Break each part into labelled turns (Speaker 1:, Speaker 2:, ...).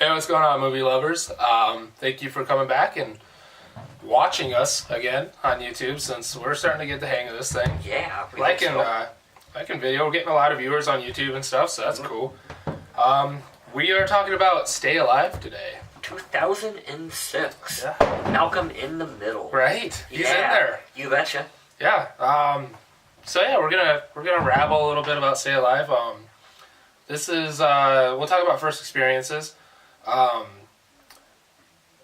Speaker 1: Hey, what's going on, movie lovers? Thank you for coming back and watching us again on YouTube, since we're starting to get the hang of this thing.
Speaker 2: Yeah,
Speaker 1: liking video. We're getting a lot of viewers on YouTube and stuff, so that's cool. We are talking about Stay Alive today.
Speaker 2: 2006.
Speaker 1: Yeah.
Speaker 2: Malcolm in the Middle.
Speaker 1: Right. He's in
Speaker 2: Yeah,
Speaker 1: there.
Speaker 2: You betcha.
Speaker 1: Yeah. So yeah, we're gonna rabble a little bit about Stay Alive. This is we'll talk about first experiences.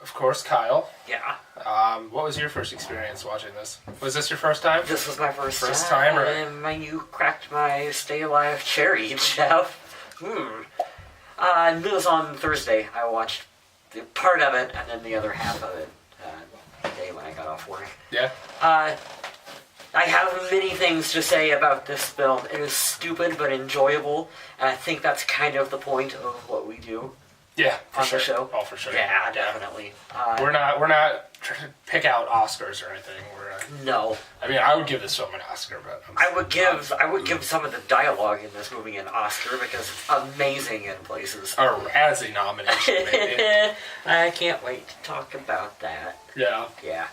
Speaker 1: Of course, Kyle.
Speaker 2: Yeah.
Speaker 1: What was your first experience watching this? Was this your first time?
Speaker 2: This was my first
Speaker 1: time, or
Speaker 2: and you cracked my Stay Alive cherry, Jeff. It was on Thursday. I watched part of it and then the other half of it today when I got off work.
Speaker 1: Yeah.
Speaker 2: I have many things to say about this film. It is stupid but enjoyable, and I think that's kind of the point of what we do.
Speaker 1: Yeah, for
Speaker 2: on
Speaker 1: sure.
Speaker 2: the show.
Speaker 1: Oh, for sure.
Speaker 2: Yeah, definitely.
Speaker 1: We're not trying to pick out Oscars or anything.
Speaker 2: No.
Speaker 1: I mean, I would give this film an Oscar, but
Speaker 2: I would give some of the dialogue in this movie an Oscar because it's amazing in places.
Speaker 1: Or Razzie nomination, maybe.
Speaker 2: I can't wait to talk about that.
Speaker 1: Yeah.
Speaker 2: Yeah.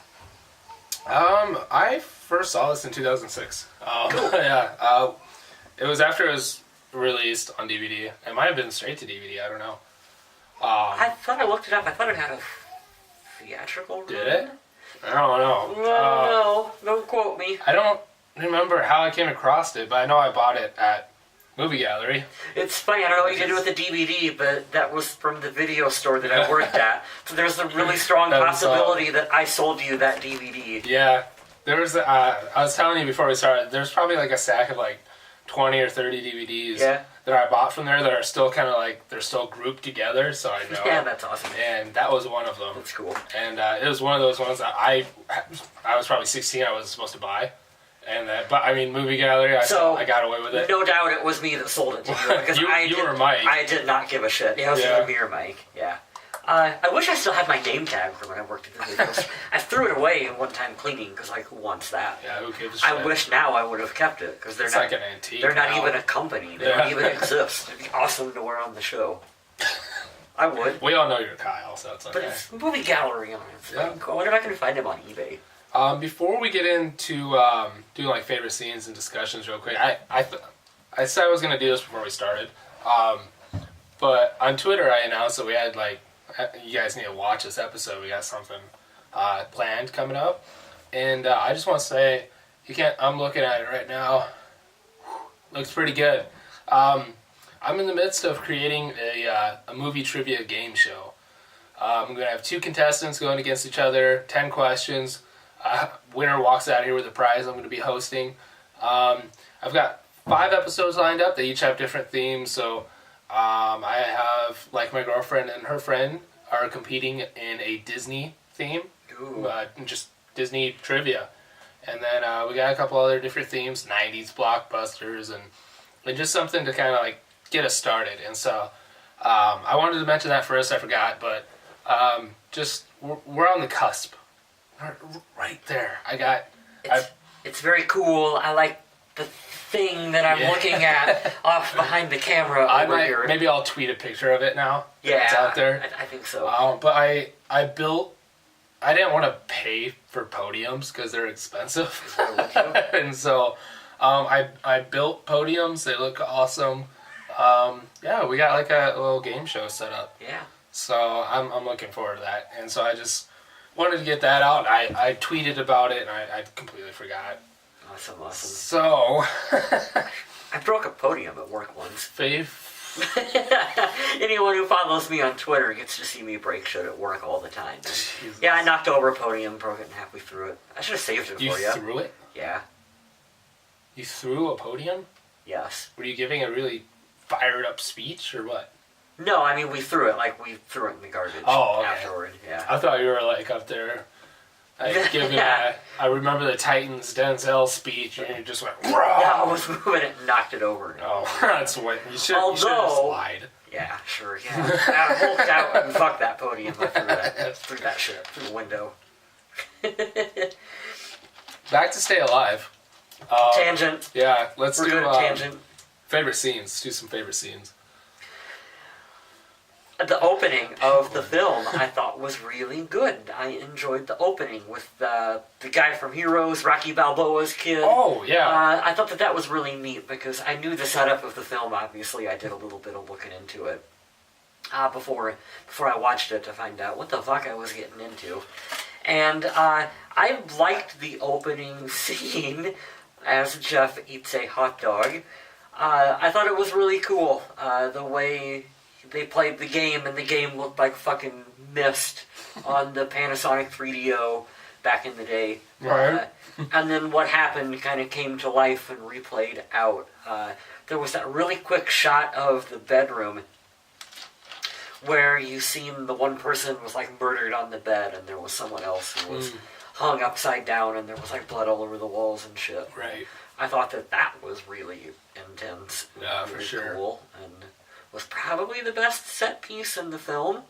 Speaker 1: I first saw this in 2006.
Speaker 2: Cool.
Speaker 1: Yeah. It was after it was released on DVD. It might have been straight to DVD. I don't know.
Speaker 2: I thought I looked it up. I thought it had a theatrical run.
Speaker 1: Did it? I don't know.
Speaker 2: No, don't quote me.
Speaker 1: I don't remember how I came across it, but I know I bought it at Movie Gallery.
Speaker 2: It's funny, I don't know what you can do with the DVD, but that was from the video store that I worked at. So there's a really strong possibility that I sold you that DVD.
Speaker 1: Yeah. There was, I was telling you before we started, there's probably like a stack of like 20 or 30 DVDs that I bought from there that are still kind of like, they're still grouped together, so I know.
Speaker 2: Yeah, that's awesome.
Speaker 1: And that was one of them.
Speaker 2: That's cool.
Speaker 1: And it was one of those ones that I was probably 16, I wasn't supposed to buy. And but I mean, Movie Gallery, I got away with it.
Speaker 2: No doubt it was me that sold it to you. Because
Speaker 1: you were Mike.
Speaker 2: I did not give a shit. Yeah, it was me or Mike. Yeah. I wish I still had my name tag from when I worked at the video store. I threw it away one time cleaning because like, who wants that?
Speaker 1: Yeah, who gives a shit?
Speaker 2: I wish now I would have kept it because
Speaker 1: It's like an antique.
Speaker 2: They're not even a company. They don't even exist. It'd be awesome to wear on the show. I would.
Speaker 1: We all know you're Kyle, so it's okay.
Speaker 2: But it's Movie Gallery. I wonder if I can find him on eBay.
Speaker 1: Before we get into doing like favorite scenes and discussions real quick, I said I was going to do this before we started, but on Twitter I announced that we had like, you guys need to watch this episode. We got something planned coming up, and I just want to say, I'm looking at it right now. Looks pretty good. I'm in the midst of creating a movie trivia game show. I'm going to have 2 contestants going against each other, 10 questions. Winner walks out here with a prize I'm going to be hosting. I've got 5 episodes lined up. They each have different themes, so I have, like, my girlfriend and her friend are competing in a Disney theme. Just Disney trivia. And then we got a couple other different themes, 90s blockbusters, and just something to kind of, like, get us started. And so I wanted to mention that first, I forgot, but we're on the cusp. Right there.
Speaker 2: It's very cool. I like the thing that I'm looking at off behind the camera over here.
Speaker 1: Maybe I'll tweet a picture of it now.
Speaker 2: Yeah,
Speaker 1: it's out there.
Speaker 2: I think so.
Speaker 1: But I didn't want to pay for podiums because they're expensive. And so I built podiums. They look awesome. We got like a little game show set up.
Speaker 2: Yeah.
Speaker 1: So I'm looking forward to that. And so I just wanted to get that out. I tweeted about it and I completely forgot.
Speaker 2: Awesome.
Speaker 1: So
Speaker 2: I broke a podium at work once.
Speaker 1: Fave.
Speaker 2: Anyone who follows me on Twitter gets to see me break shit at work all the time.
Speaker 1: Jesus.
Speaker 2: Yeah, I knocked over a podium, broke it in half, we threw it. I should have saved it for you.
Speaker 1: You threw it?
Speaker 2: Yeah.
Speaker 1: You threw a podium?
Speaker 2: Yes.
Speaker 1: Were you giving a really fired up speech or what?
Speaker 2: No, I mean we threw it in the garbage afterward. Yeah.
Speaker 1: I thought you were like up there, like giving. I remember the Titans Denzel speech, and you just went. Whoa!
Speaker 2: Yeah, I was moving it and knocked it over.
Speaker 1: Oh, that's what you should. You should have slide.
Speaker 2: Yeah, sure. Yeah, I hulked out and fuck that podium. I threw that shit through the window.
Speaker 1: Back to Stay Alive.
Speaker 2: Tangent.
Speaker 1: Yeah, we're
Speaker 2: do
Speaker 1: good
Speaker 2: at tangent.
Speaker 1: Favorite scenes. Let's do some favorite scenes.
Speaker 2: The opening of the film I thought was really good. I enjoyed the opening with the guy from Heroes, Rocky Balboa's kid.
Speaker 1: Oh, yeah.
Speaker 2: I thought that was really neat because I knew the setup of the film. Obviously, I did a little bit of looking into it before I watched it to find out what the fuck I was getting into. And I liked the opening scene as Jeff eats a hot dog. I thought it was really cool, the way they played the game, and the game looked like fucking Myst on the Panasonic 3DO back in the day.
Speaker 1: Right.
Speaker 2: And then what happened kind of came to life and replayed out. There was that really quick shot of the bedroom where you seen the one person was like murdered on the bed, and there was someone else who was hung upside down, and there was like blood all over the walls and shit.
Speaker 1: Right.
Speaker 2: I thought that was really intense.
Speaker 1: Yeah,
Speaker 2: really
Speaker 1: for sure.
Speaker 2: Cool, and was probably the best set piece in the film.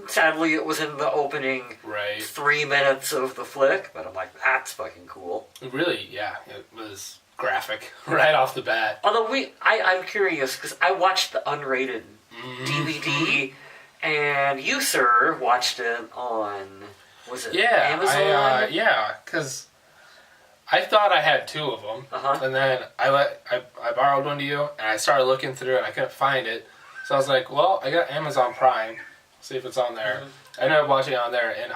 Speaker 2: Sadly, it was in the opening 3 minutes of the flick, but I'm like, that's fucking cool.
Speaker 1: Really, yeah, it was graphic right off the bat.
Speaker 2: Although I'm curious, because I watched the unrated DVD, and you, sir, watched it on, was it Amazon?
Speaker 1: Because I thought I had 2 of them, and then I borrowed one to you, and I started looking through it, and I couldn't find it, so I was like, well, I got Amazon Prime, see if it's on there. I ended up watching it on there, and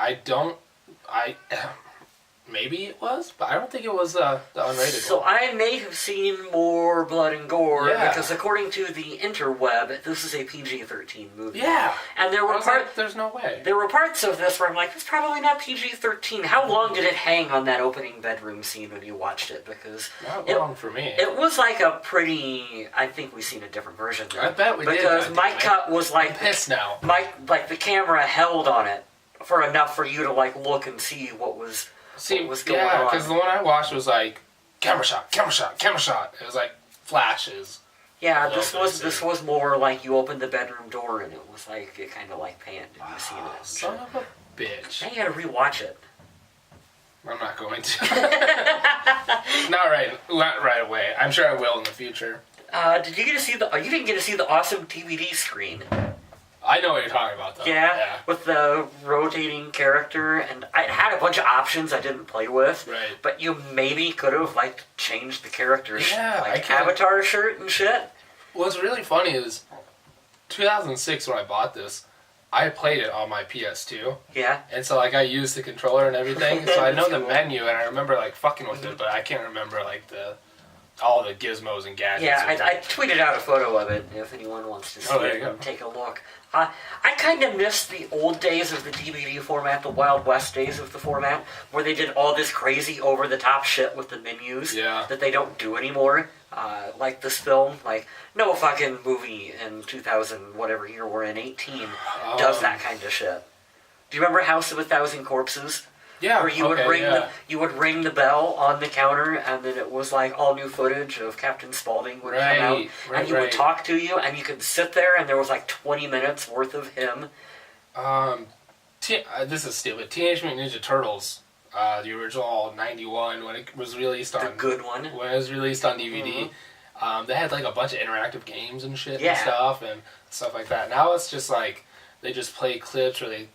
Speaker 1: maybe it was, but I don't think it was the unrated
Speaker 2: So
Speaker 1: one.
Speaker 2: I may have seen more blood and gore,
Speaker 1: Yeah.
Speaker 2: because according to the interweb, this is a PG-13 movie.
Speaker 1: Yeah.
Speaker 2: And there were
Speaker 1: there's no way.
Speaker 2: There were parts of this where I'm like, it's probably not PG-13. How long did it hang on that opening bedroom scene when you watched it? Because
Speaker 1: Not long for me.
Speaker 2: it was like a pretty... I think we've seen a different version. Though,
Speaker 1: I bet we did.
Speaker 2: Because my cut was like...
Speaker 1: I'm pissed now.
Speaker 2: The camera held on it for enough for you to like look and see what was going on.
Speaker 1: Because the one I watched was like, camera shot, camera shot, camera shot. It was like flashes.
Speaker 2: Yeah, this was more like you opened the bedroom door and it was like, it kind of like panned and you seen it.
Speaker 1: Son of a bitch.
Speaker 2: Now you gotta rewatch it.
Speaker 1: I'm not going to. Not right away. I'm sure I will in the future.
Speaker 2: Did you get to see you didn't get to see the awesome DVD screen.
Speaker 1: I know what you're talking about, though.
Speaker 2: Yeah, with the rotating character, and I had a bunch of options I didn't play with.
Speaker 1: Right.
Speaker 2: But you maybe could have like changed the character's
Speaker 1: like
Speaker 2: avatar shirt and shit.
Speaker 1: What's really funny is 2006 when I bought this, I played it on my PS2.
Speaker 2: Yeah.
Speaker 1: And so like I used the controller and everything, so I know the
Speaker 2: cool.
Speaker 1: menu and I remember like fucking with it, but I can't remember like all the gizmos and gadgets.
Speaker 2: Yeah, I tweeted out a photo of it if anyone wants to see it and take a look. I kind of miss the old days of the DVD format, the Wild West days of the format, where they did all this crazy over-the-top shit with the menus that they don't do anymore. Like this film, like no fucking movie in 2000, whatever year we're in, 18, does that kind of shit. Do you remember House of a Thousand Corpses?
Speaker 1: Yeah,
Speaker 2: where you would ring the bell on the counter, and then it was like all new footage of Captain Spaulding would come out, and he would talk to you, and you could sit there, and there was like 20 minutes worth of him.
Speaker 1: This is stupid. Teenage Mutant Ninja Turtles, the original '91 when it was released on
Speaker 2: the good one
Speaker 1: when it was released on DVD. They had like a bunch of interactive games and shit and stuff like that. Now it's just like they just play clips or they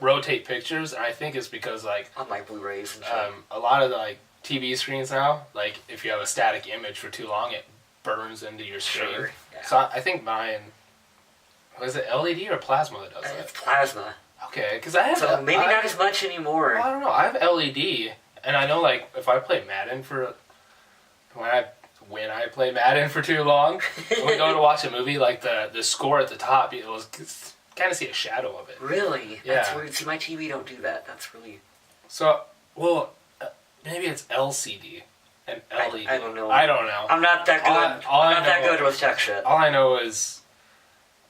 Speaker 1: rotate pictures, and I think it's because like
Speaker 2: on my Blu-rays and shit.
Speaker 1: A lot of the like TV screens now, like if you have a static image for too long, it burns into your screen.
Speaker 2: Sure, yeah.
Speaker 1: So I think mine was it LED or plasma that does that?
Speaker 2: It's plasma.
Speaker 1: Okay, because I have
Speaker 2: maybe not as much anymore.
Speaker 1: Well, I don't know. I have LED, and I know like if I play Madden when I play Madden for too long, when we go to watch a movie, like the score at the top, it was kind of see a shadow of it.
Speaker 2: Really?
Speaker 1: Yeah.
Speaker 2: That's weird. See, my TV don't do that. That's really...
Speaker 1: So, maybe it's LCD and LED.
Speaker 2: I don't know.
Speaker 1: I don't know.
Speaker 2: I'm not that good. I'm not that good with tech shit.
Speaker 1: All I know is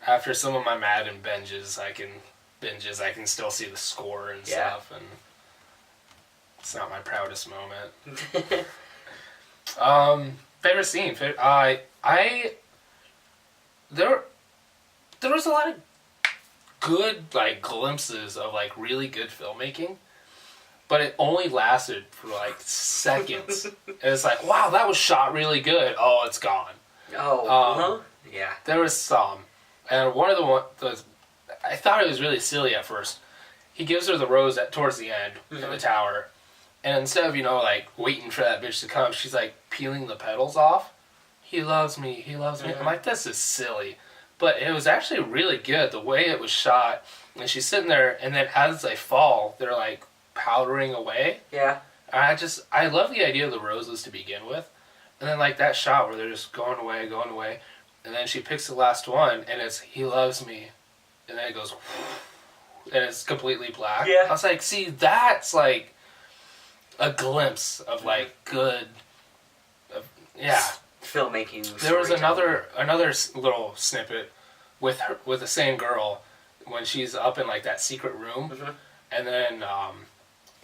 Speaker 1: after some of my Madden binges, I can still see the score and stuff, and it's not my proudest moment. Favorite scene? There was a lot of good like glimpses of like really good filmmaking, but it only lasted for like seconds. And it's like, wow, that was shot really good. Oh, it's gone.
Speaker 2: Oh, yeah.
Speaker 1: There was some, And one of the I thought it was really silly at first. He gives her the rose towards the end in the tower, and instead of like waiting for that bitch to come, she's like peeling the petals off. He loves me. He loves me. I'm like, this is silly, but it was actually really good the way it was shot. And she's sitting there, and then as they fall, they're like powdering away.
Speaker 2: Yeah.
Speaker 1: And I love the idea of the roses to begin with, and then like that shot where they're just going away, and then she picks the last one, and it's he loves me, and then it goes. And it's completely black.
Speaker 2: Yeah.
Speaker 1: I was like, see, that's like a glimpse of like good,
Speaker 2: filmmaking.
Speaker 1: There was another little snippet with the same girl when she's up in like that secret room, and then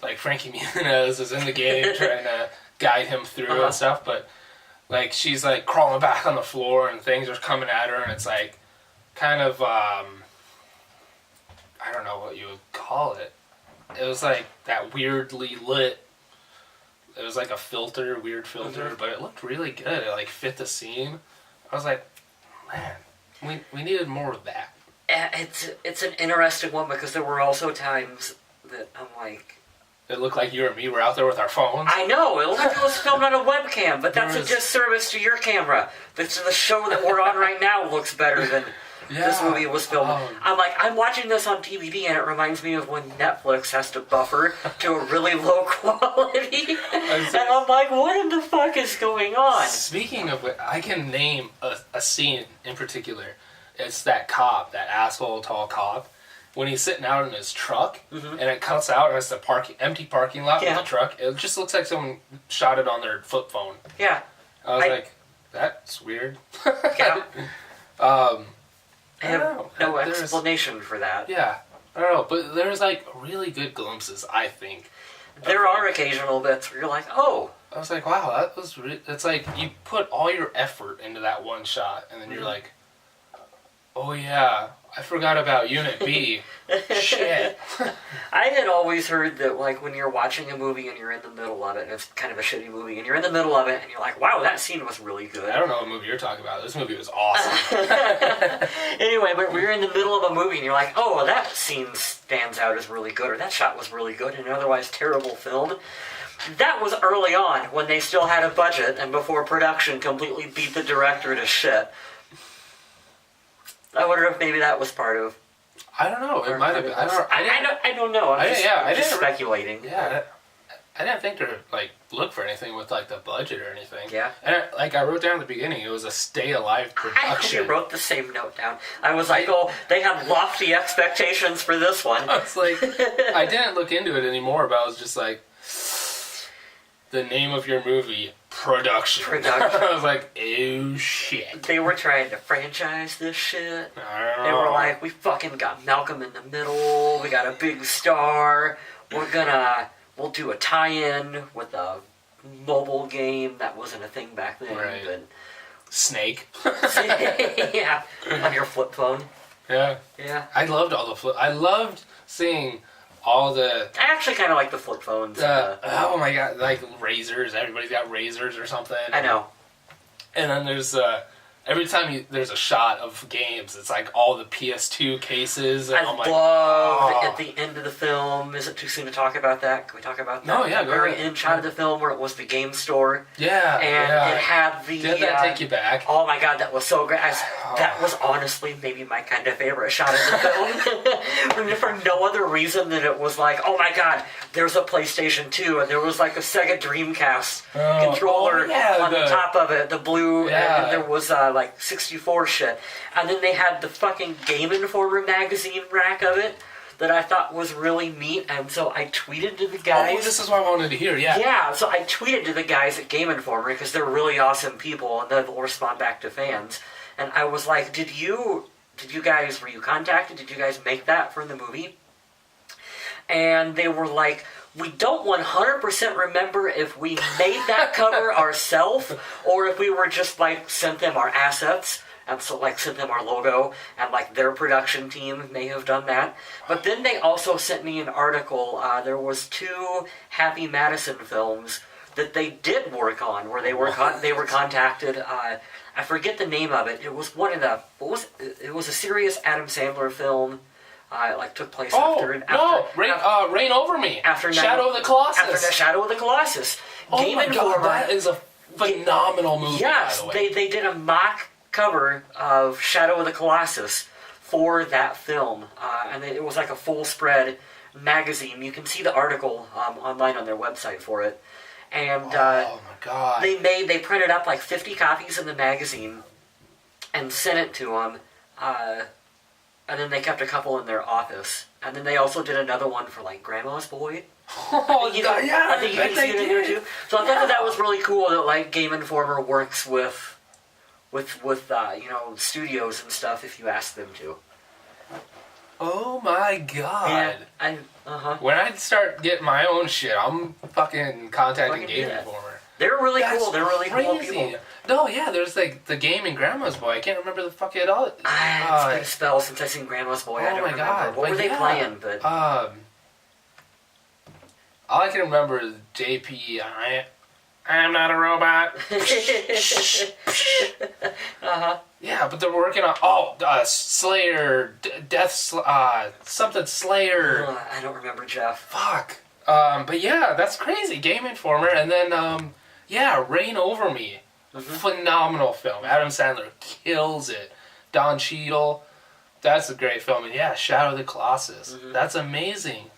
Speaker 1: like Frankie Muniz is in the game trying to guide him through and stuff, but like she's like crawling back on the floor and things are coming at her, and it's like kind of I don't know what you would call it. It was like that weirdly lit. It was like a weird filter, but it looked really good. It like fit the scene. I was like, man, we needed more of that.
Speaker 2: It's an interesting one because there were also times that I'm like...
Speaker 1: It looked like you and me were out there with our phones.
Speaker 2: I know, it looked like it was filmed on a webcam, but that's a disservice to your camera. The show that we're on right now looks better than... This movie was filmed. I'm like, I'm watching this on DVD, and it reminds me of when Netflix has to buffer to a really low quality. And I'm like, what in the fuck is going on?
Speaker 1: Speaking of which, I can name a scene in particular. It's that cop, that asshole tall cop, when he's sitting out in his truck, and it cuts out, and it's the empty parking lot with the truck. It just looks like someone shot it on their flip phone.
Speaker 2: Yeah.
Speaker 1: I was like, that's weird.
Speaker 2: Yeah. I have no
Speaker 1: There's
Speaker 2: explanation for that.
Speaker 1: Yeah, I don't know, but there's like really good glimpses, I think.
Speaker 2: There are occasional bits where you're like, oh.
Speaker 1: I was like, wow, that was it's like you put all your effort into that one shot, and then you're like, oh yeah, I forgot about Unit B. Shit.
Speaker 2: I had always heard that, like, when you're watching a movie and you're in the middle of it, and it's kind of a shitty movie, and you're in the middle of it, and you're like, wow, that scene was really good.
Speaker 1: I don't know what movie you're talking about. This movie was awesome.
Speaker 2: Anyway, but we're in the middle of a movie, and you're like, oh, that scene stands out as really good, or that shot was really good in an otherwise terrible film. That was early on, when they still had a budget, and before production completely beat the director to shit. I wonder if maybe that was part of...
Speaker 1: I don't know. It might have been. I
Speaker 2: don't know. I'm just speculating.
Speaker 1: Yeah, I didn't think to like look for anything with like the budget or anything.
Speaker 2: Yeah.
Speaker 1: And I wrote down at the beginning, it was a Stay Alive production.
Speaker 2: I actually wrote the same note down. I was like, oh, they have lofty expectations for this one.
Speaker 1: I was like, I didn't look into it anymore, but I was just like, the name of your movie. Production. I was like, oh shit.
Speaker 2: They were trying to franchise this shit.
Speaker 1: I don't know.
Speaker 2: They were like, we fucking got Malcolm in the Middle. We got a big star. We'll do a tie-in with a mobile game. That wasn't a thing back then.
Speaker 1: Right.
Speaker 2: But...
Speaker 1: Snake.
Speaker 2: Yeah. On your flip phone.
Speaker 1: Yeah.
Speaker 2: Yeah.
Speaker 1: I loved all the I loved seeing all the...
Speaker 2: I actually kind of like the flip phones.
Speaker 1: Oh my god, like razors. Everybody's got razors or something.
Speaker 2: I know.
Speaker 1: And then there's... every time there's a shot of games, it's like all the PS2 cases. And
Speaker 2: I love at the end of the film. Is it too soon to talk about that? Can we talk about that?
Speaker 1: No, yeah,
Speaker 2: the very end shot of the film where it was the game store.
Speaker 1: Yeah,
Speaker 2: and it had the...
Speaker 1: Did that take you back?
Speaker 2: Oh my god, that was so great. That was honestly maybe my kind of favorite shot of the film. For no other reason than it was like, oh my god, there's a PlayStation 2 and there was like a Sega Dreamcast controller on the top of it, the blue, and there was... like 64 shit. And then they had the fucking Game Informer magazine rack of it that I thought was really neat. And so I tweeted to the guys.
Speaker 1: Oh, this is what I wanted to hear, yeah.
Speaker 2: Yeah, so I tweeted to the guys at Game Informer because they're really awesome people and they'll respond back to fans. And I was like, were you contacted? Did you guys make that for the movie? And they were like, we don't 100% remember if we made that cover ourselves or if we were just like sent them our assets and so like sent them our logo and like their production team may have done that. But then they also sent me an article. There was 2 Happy Madison films that they did work on, where they were contacted. I forget the name of it. It was one of the it was a serious Adam Sandler film. It took place
Speaker 1: Reign Over Me.
Speaker 2: After
Speaker 1: Shadow of the Colossus.
Speaker 2: After the Shadow of the Colossus.
Speaker 1: Oh my God, that is a phenomenal movie.
Speaker 2: Yes,
Speaker 1: by the way.
Speaker 2: they did a mock cover of Shadow of the Colossus for that film, and it was like a full spread magazine. You can see the article online on their website for it. And
Speaker 1: oh my God,
Speaker 2: they printed up like 50 copies of the magazine and sent it to them. And then they kept a couple in their office. And then they also did another one for, like, Grandma's Boy.
Speaker 1: Oh, yeah,
Speaker 2: I think you can see it in there, too. So I thought that was really cool that, like, Game Informer works with studios and stuff if you ask them to.
Speaker 1: Oh, my God.
Speaker 2: Yeah,
Speaker 1: When I start getting my own shit, I'm fucking contacting Game Informer.
Speaker 2: They're really cool. They're really cool people.
Speaker 1: No, yeah, there's like the game in Grandma's Boy. I can't remember the fuck it all.
Speaker 2: It's been a spell since I've seen Grandma's Boy. I don't remember.
Speaker 1: God.
Speaker 2: What were they playing? But
Speaker 1: all I can remember is JP. I'm not a robot. Yeah, but they're working on Slayer, something Slayer.
Speaker 2: I don't remember, Jeff.
Speaker 1: Fuck. But yeah, that's crazy. Game Informer, and then Reign Over Me. Phenomenal film. Adam Sandler kills it. Don Cheadle, that's a great film. And yeah, Shadow of the Colossus. That's amazing.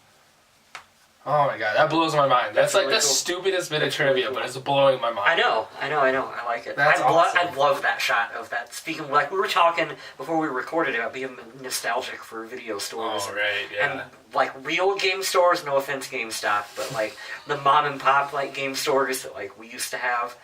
Speaker 1: Oh my God, that blows my mind. That's like really the stupidest bit of trivia, but it's blowing my mind.
Speaker 2: I know. I like it.
Speaker 1: That's awesome.
Speaker 2: I love that shot of that. Speaking of, like, we were talking before we recorded about being nostalgic for video stores.
Speaker 1: Oh, right, yeah.
Speaker 2: And, like, real game stores, no offense, GameStop, but, like, the mom and pop, like, game stores that, like, we used to have.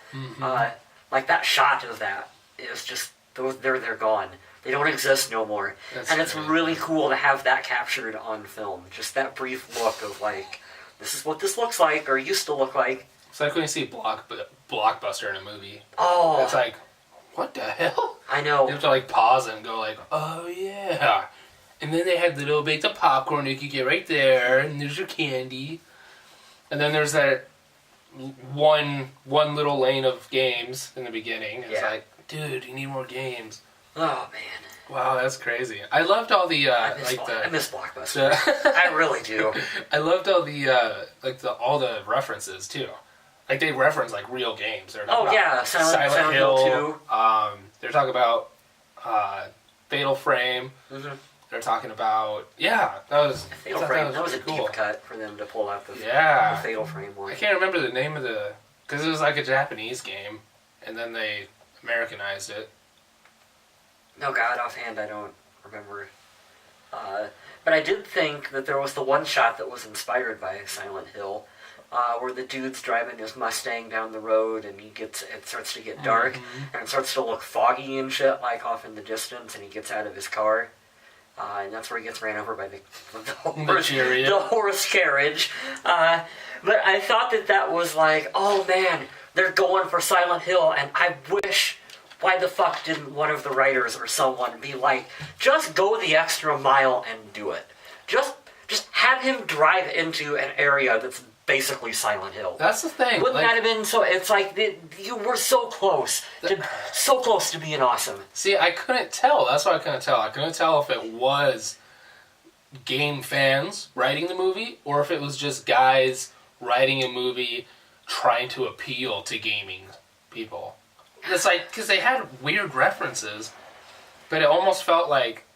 Speaker 2: Like, that shot of that is just, they're gone. They don't exist no more. And it's really cool to have that captured on film. Just that brief look of, like, this is what this looks like, or used to look like.
Speaker 1: It's like when you see Blockbuster in a movie.
Speaker 2: Oh.
Speaker 1: It's like, what the hell?
Speaker 2: I know.
Speaker 1: You have to, like, pause and go, like, oh, yeah. And then they had the little bit of popcorn you could get right there, and there's your candy. And then there's that one little lane of games in the beginning. It's like, dude, you need more games.
Speaker 2: Oh, man.
Speaker 1: Wow, that's crazy. I loved all the
Speaker 2: I miss Blockbuster. I really do.
Speaker 1: I loved all the references too. Like they reference like real games. They're Silent Hill 2. They're talking about Fatal Frame. They're talking about that was
Speaker 2: Fatal Frame. That was a
Speaker 1: cool.
Speaker 2: deep cut for them to pull out the Fatal Frame one.
Speaker 1: I can't remember the name of because it was like a Japanese game, and then they Americanized it.
Speaker 2: No, God, offhand, I don't remember. But I did think that there was the one shot that was inspired by Silent Hill, where the dude's driving his Mustang down the road, and it starts to get dark, and it starts to look foggy and shit, like off in the distance, and he gets out of his car, and that's where he gets ran over by the horse carriage. But I thought that was like, oh man, they're going for Silent Hill, and I wish... Why the fuck didn't one of the writers or someone be like, just go the extra mile and do it? Just have him drive into an area that's basically Silent Hill.
Speaker 1: That's the thing.
Speaker 2: Wouldn't that have been so? It's like you were so close to being awesome.
Speaker 1: See, I couldn't tell. That's why I couldn't tell. I couldn't tell if it was game fans writing the movie or if it was just guys writing a movie trying to appeal to gaming people. It's like, because they had weird references, but it almost felt like,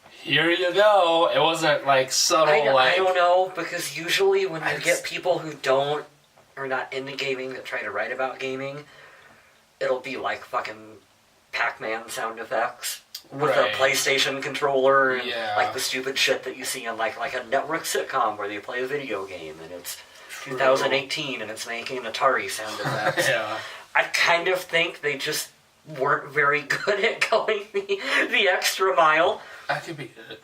Speaker 1: here you go. It wasn't like subtle.
Speaker 2: I don't know, because usually when you get people who are not into gaming that try to write about gaming, it'll be like fucking Pac-Man sound effects with a PlayStation controller and like the stupid shit that you see on like a network sitcom where they play a video game and it's 2018 and it's making Atari sound effects. I kind of think they just weren't very good at going the extra mile.
Speaker 1: That could be it.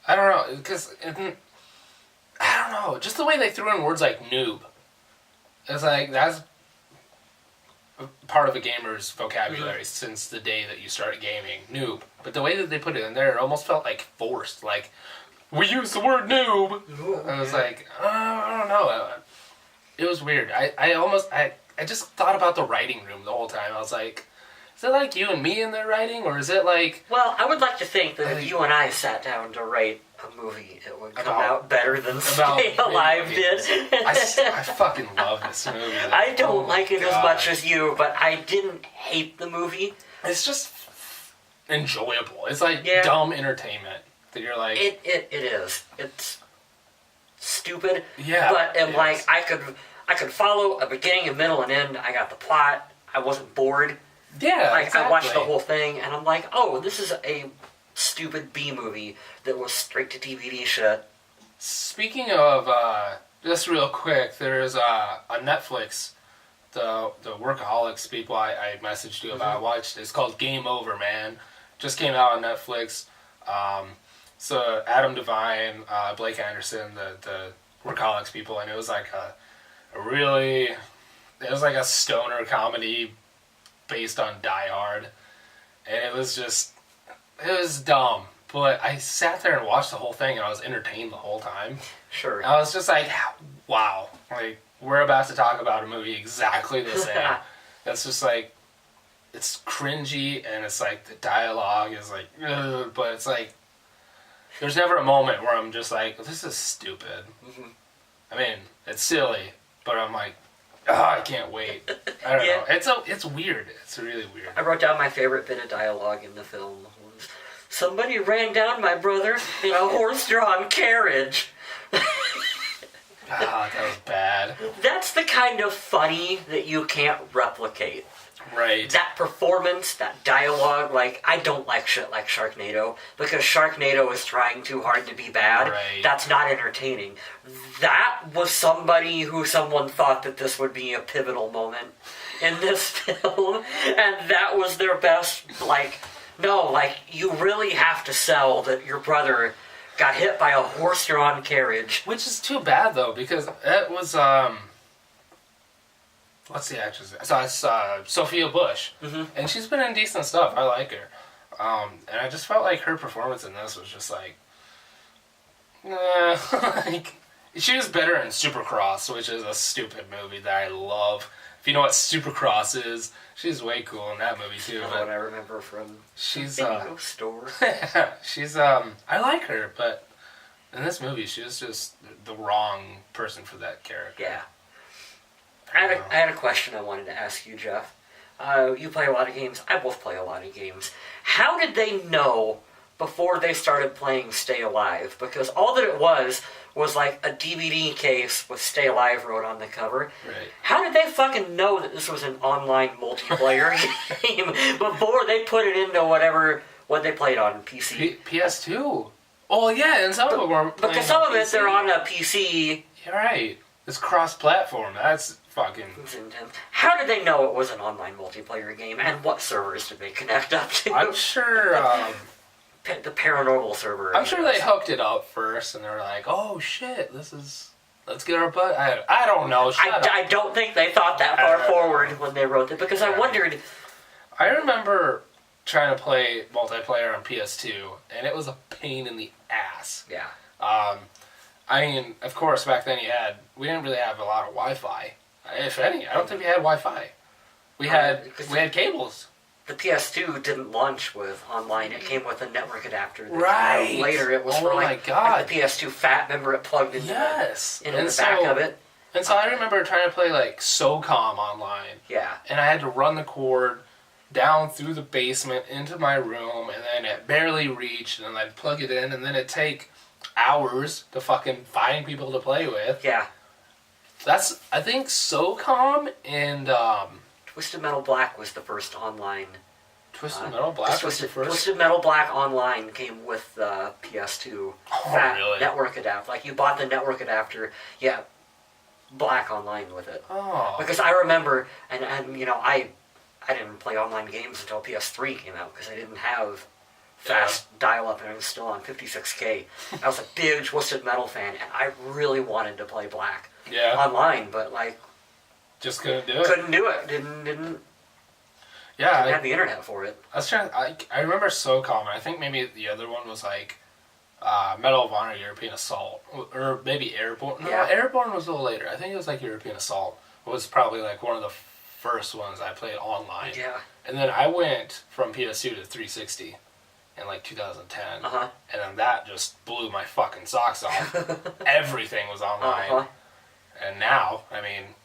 Speaker 1: I don't know, because I don't know, just the way they threw in words like noob. It's like, that's part of a gamer's vocabulary since the day that you started gaming. Noob. But the way that they put it in there, it almost felt like forced. Like, we use the word noob! I was like, I don't know. it was weird. I just thought about the writing room the whole time. I was like, is it like you and me in there writing, or is it like...
Speaker 2: Well, I would like to think that if you and I sat down to write a movie, it would come out better than Stay Alive did.
Speaker 1: I fucking love this movie.
Speaker 2: I don't like it as much as you, but I didn't hate the movie.
Speaker 1: It's just enjoyable. It's like dumb entertainment that you're like...
Speaker 2: It is. It's stupid.
Speaker 1: Yeah.
Speaker 2: But like I could follow a beginning, a middle, and end. I got the plot. I wasn't bored.
Speaker 1: Yeah,
Speaker 2: like
Speaker 1: exactly.
Speaker 2: I watched the whole thing, and I'm like, oh, this is a stupid B movie that was straight to DVD shit.
Speaker 1: Speaking of, just real quick, there's on Netflix, the Workaholics people I messaged you about. I watched. It's called Game Over, man. Just came out on Netflix. So Adam Devine, Blake Anderson, the Workaholics people, and it was like it was like a stoner comedy based on Die Hard, and it was dumb, but I sat there and watched the whole thing, and I was entertained the whole time.
Speaker 2: Sure.
Speaker 1: I was just like, wow, like, we're about to talk about a movie exactly the same. It's just like, it's cringy, and it's like, the dialogue is like, ugh, but it's like, there's never a moment where I'm just like, this is stupid. Mm-hmm. I mean, it's silly, but I'm like, oh, I can't wait. I don't know. It's weird. It's really weird.
Speaker 2: I wrote down my favorite bit of dialogue in the film was, somebody ran down my brother in a horse-drawn carriage.
Speaker 1: That was bad.
Speaker 2: That's the kind of funny that you can't replicate.
Speaker 1: Right.
Speaker 2: That performance, that dialogue, like, I don't like shit like Sharknado, because Sharknado is trying too hard to be bad.
Speaker 1: Right.
Speaker 2: That's not entertaining. That was somebody who someone thought that this would be a pivotal moment in this film, and that was their best, like, no, like, you really have to sell that your brother got hit by a horse-drawn carriage.
Speaker 1: Which is too bad, though, because it was, what's the actress? So it's Sophia Bush, and she's been in decent stuff. I like her, and I just felt like her performance in this was just like, like she was better in Supercross, which is a stupid movie that I love. If you know what Supercross is, she's way cool in that movie too.
Speaker 2: What I remember from
Speaker 1: she's
Speaker 2: Bingo Store.
Speaker 1: she's I like her, but in this movie she was just the wrong person for that character.
Speaker 2: Yeah. I had a question I wanted to ask you, Jeff. You play a lot of games. I both play a lot of games. How did they know before they started playing Stay Alive? Because all that it was like a DVD case with Stay Alive wrote on the cover.
Speaker 1: Right.
Speaker 2: How did they fucking know that this was an online multiplayer game before they put it into what they played on PC?
Speaker 1: PS2. Oh yeah, and some of them were playing
Speaker 2: because some
Speaker 1: on
Speaker 2: of it
Speaker 1: PC.
Speaker 2: they're on a PC.
Speaker 1: You're right. It's cross-platform. That's fucking...
Speaker 2: How did they know it was an online multiplayer game, and what servers did they connect up to?
Speaker 1: I'm sure...
Speaker 2: the paranormal server.
Speaker 1: I'm sure they hooked it up first, and they were like, oh shit, this is... Let's get our butt... I don't know,
Speaker 2: I don't think they thought that far forward when they wrote it, because I wondered...
Speaker 1: I remember trying to play multiplayer on PS2, and it was a pain in the ass.
Speaker 2: Yeah.
Speaker 1: I mean, of course, back then we didn't really have a lot of Wi-Fi. If any, I don't think we had Wi-Fi. We had cables.
Speaker 2: The PS2 didn't launch with online. It came with a network adapter.
Speaker 1: Right.
Speaker 2: Later, it was for like the PS2 Fat. Remember, it plugged into the back of it.
Speaker 1: And so I remember trying to play like SOCOM online.
Speaker 2: Yeah.
Speaker 1: And I had to run the cord down through the basement into my room, and then it barely reached, and then I'd plug it in, and then it'd take hours to fucking find people to play with.
Speaker 2: Yeah.
Speaker 1: I think SOCOM and
Speaker 2: Twisted Metal Black was the first online.
Speaker 1: Twisted Metal Black was the first?
Speaker 2: Twisted Metal Black Online came with the PS2 Fat network adapter. Like, you bought the network adapter, Black Online with it.
Speaker 1: Oh.
Speaker 2: Because I remember, and you know, I didn't play online games until PS3 came out, because I didn't have fast dial-up, and I was still on 56K. I was a big Twisted Metal fan, and I really wanted to play Black online, but like...
Speaker 1: Just couldn't do it.
Speaker 2: Couldn't do it. Didn't
Speaker 1: have
Speaker 2: the internet for it.
Speaker 1: I was trying... I remember SOCOM, and I think maybe the other one was like... Medal of Honor European Assault, or maybe Airborne. No,
Speaker 2: Yeah.
Speaker 1: Airborne was a little later. I think it was like European Assault. It was probably like one of the first ones I played online.
Speaker 2: Yeah.
Speaker 1: And then I went from PS2 to 360 in like 2010.
Speaker 2: Uh-huh.
Speaker 1: And then that just blew my fucking socks off. Everything was online.
Speaker 2: Uh-huh.
Speaker 1: And now, I mean,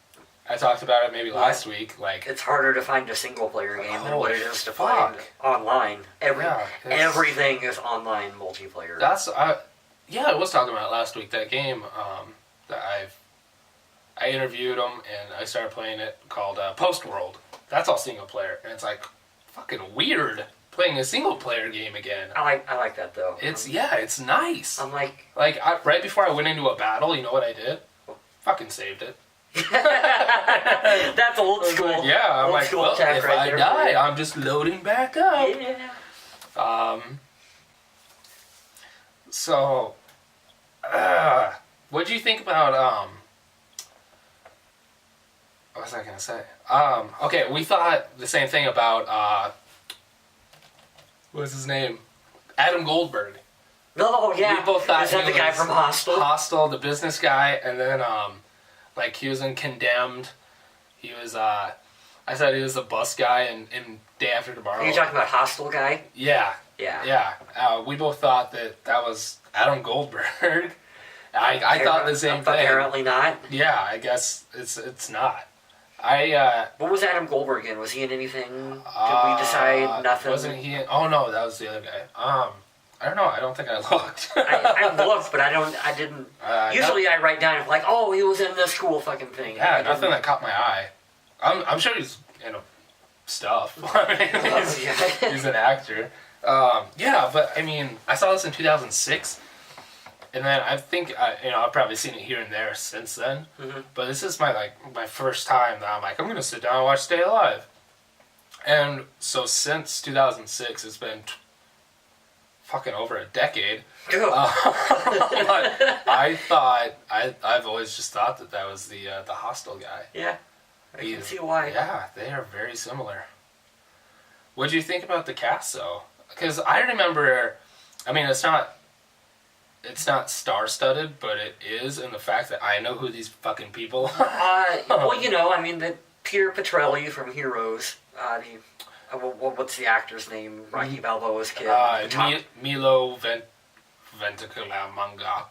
Speaker 1: I talked about it maybe last week. Like,
Speaker 2: it's harder to find a single-player game than what it is to
Speaker 1: fuck.
Speaker 2: find online.
Speaker 1: Yeah,
Speaker 2: Everything is online multiplayer.
Speaker 1: That's yeah, I was talking about it last week. That game that I interviewed them and I started playing it called Post World. That's all single player, and it's like fucking weird playing a single player game again.
Speaker 2: I like that though.
Speaker 1: It's it's nice.
Speaker 2: I'm like
Speaker 1: right before I went into a battle, you know what I did? Fucking saved it.
Speaker 2: that's old school.
Speaker 1: Like, yeah, I'm
Speaker 2: old
Speaker 1: like,
Speaker 2: school
Speaker 1: well,
Speaker 2: tech
Speaker 1: if
Speaker 2: right
Speaker 1: I
Speaker 2: there
Speaker 1: die, I'm just loading back up.
Speaker 2: Yeah.
Speaker 1: So, what do you think about, what was I going to say? Okay, we thought the same thing about, what was his name? Adam Goldberg.
Speaker 2: No, yeah.
Speaker 1: We both thought
Speaker 2: is that
Speaker 1: he
Speaker 2: the guy
Speaker 1: was
Speaker 2: from Hostel?
Speaker 1: Hostel, the business guy, and then, like, he was in Condemned. He was, I said he was the bus guy in Day After Tomorrow.
Speaker 2: Are you talking about Hostel guy?
Speaker 1: Yeah.
Speaker 2: Yeah.
Speaker 1: Yeah. We both thought that was Adam Goldberg. I thought the same thing.
Speaker 2: Apparently not.
Speaker 1: Yeah, I guess it's not.
Speaker 2: What was Adam Goldberg in? Was he in anything? Did we decide nothing?
Speaker 1: Wasn't he in, oh no, that was the other guy. I don't know, I don't think I looked.
Speaker 2: I looked, but I didn't. Usually I write down, like, oh, he was in this cool fucking thing.
Speaker 1: Yeah, nothing that caught my eye. I'm sure he's in stuff. I mean, he's an actor. Yeah, but I mean, I saw this in 2006, and then I think I've probably seen it here and there since then. Mm-hmm. But this is my first time that I'm like, I'm gonna sit down and watch Stay Alive. And so since 2006, it's been fucking over a decade. But I've always just thought that was the Hostel guy.
Speaker 2: Yeah, I can see why.
Speaker 1: Yeah, they are very similar. What do you think about the cast, though? Because I remember, I mean, it's not star-studded, but it is in the fact that I know who these fucking people are.
Speaker 2: Well, I mean, the Peter Petrelli from Heroes, what's the actor's name? Rocky Balboa's kid.
Speaker 1: Milo Venticula Manga.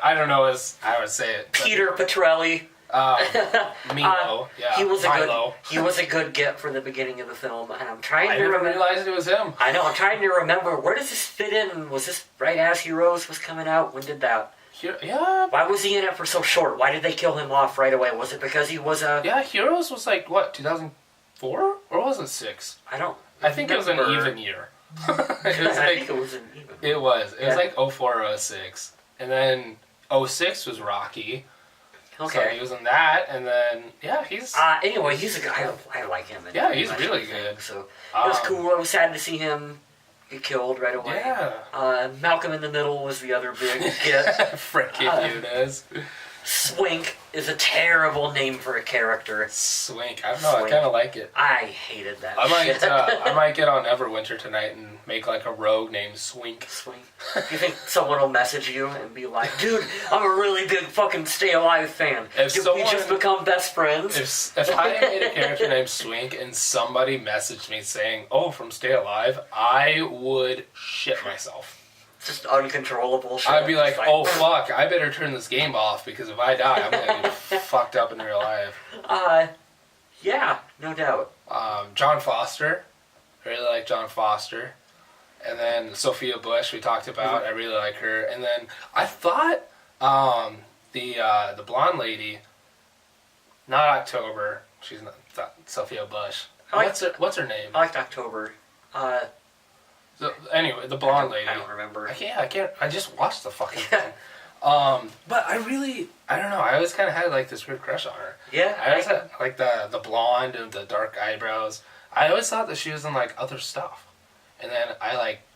Speaker 1: I don't know as I would say it.
Speaker 2: Peter Petrelli.
Speaker 1: Milo, yeah.
Speaker 2: He was a good get for the beginning of the film, and I'm trying to remember.
Speaker 1: I didn't realize it was him.
Speaker 2: I know. I'm trying to remember, where does this fit in? Was this right as Heroes was coming out? When did that?
Speaker 1: Yeah.
Speaker 2: Why was he in it for so short? Why did they kill him off right away? Was it because he was a?
Speaker 1: Yeah, Heroes was like what, 2004 or was it 6? I think it was an even year.
Speaker 2: I think it was an even.
Speaker 1: It was like 04 or 06, and then 06 was Rocky.
Speaker 2: Okay.
Speaker 1: So he was in that, and then he's.
Speaker 2: Anyway, he's a guy. I like him.
Speaker 1: Yeah, he's really good.
Speaker 2: So it was cool. I was sad to see him get killed right away.
Speaker 1: Yeah.
Speaker 2: Malcolm in the Middle was the other big get.
Speaker 1: Frankie Muniz.
Speaker 2: Swink is a terrible name for a character.
Speaker 1: Swink. I don't know. I kind of like it.
Speaker 2: I hated that.
Speaker 1: I might get on Everwinter tonight and make like a rogue named Swink.
Speaker 2: Swink. You think someone will message you and be like, "Dude, I'm a really big fucking Stay Alive fan. Did we just become best friends?"
Speaker 1: If I made a character named Swink and somebody messaged me saying, "Oh, from Stay Alive," I would shit myself.
Speaker 2: Just uncontrollable shit.
Speaker 1: I'd be like, oh fuck, I better turn this game off because if I die, I'm gonna get fucked up in real life.
Speaker 2: Yeah, no doubt.
Speaker 1: John Foster. I really like John Foster. And then Sophia Bush, we talked about. Mm-hmm. I really like her. And then I thought the blonde lady, not October. She's not Sophia Bush. What's her name?
Speaker 2: I liked October.
Speaker 1: So, anyway, the blonde lady.
Speaker 2: I don't remember.
Speaker 1: I can't. I just watched the fucking thing. But I don't know. I always kind of had like this weird crush on her.
Speaker 2: Yeah.
Speaker 1: I always had like the blonde and the dark eyebrows. I always thought that she was in like other stuff, and then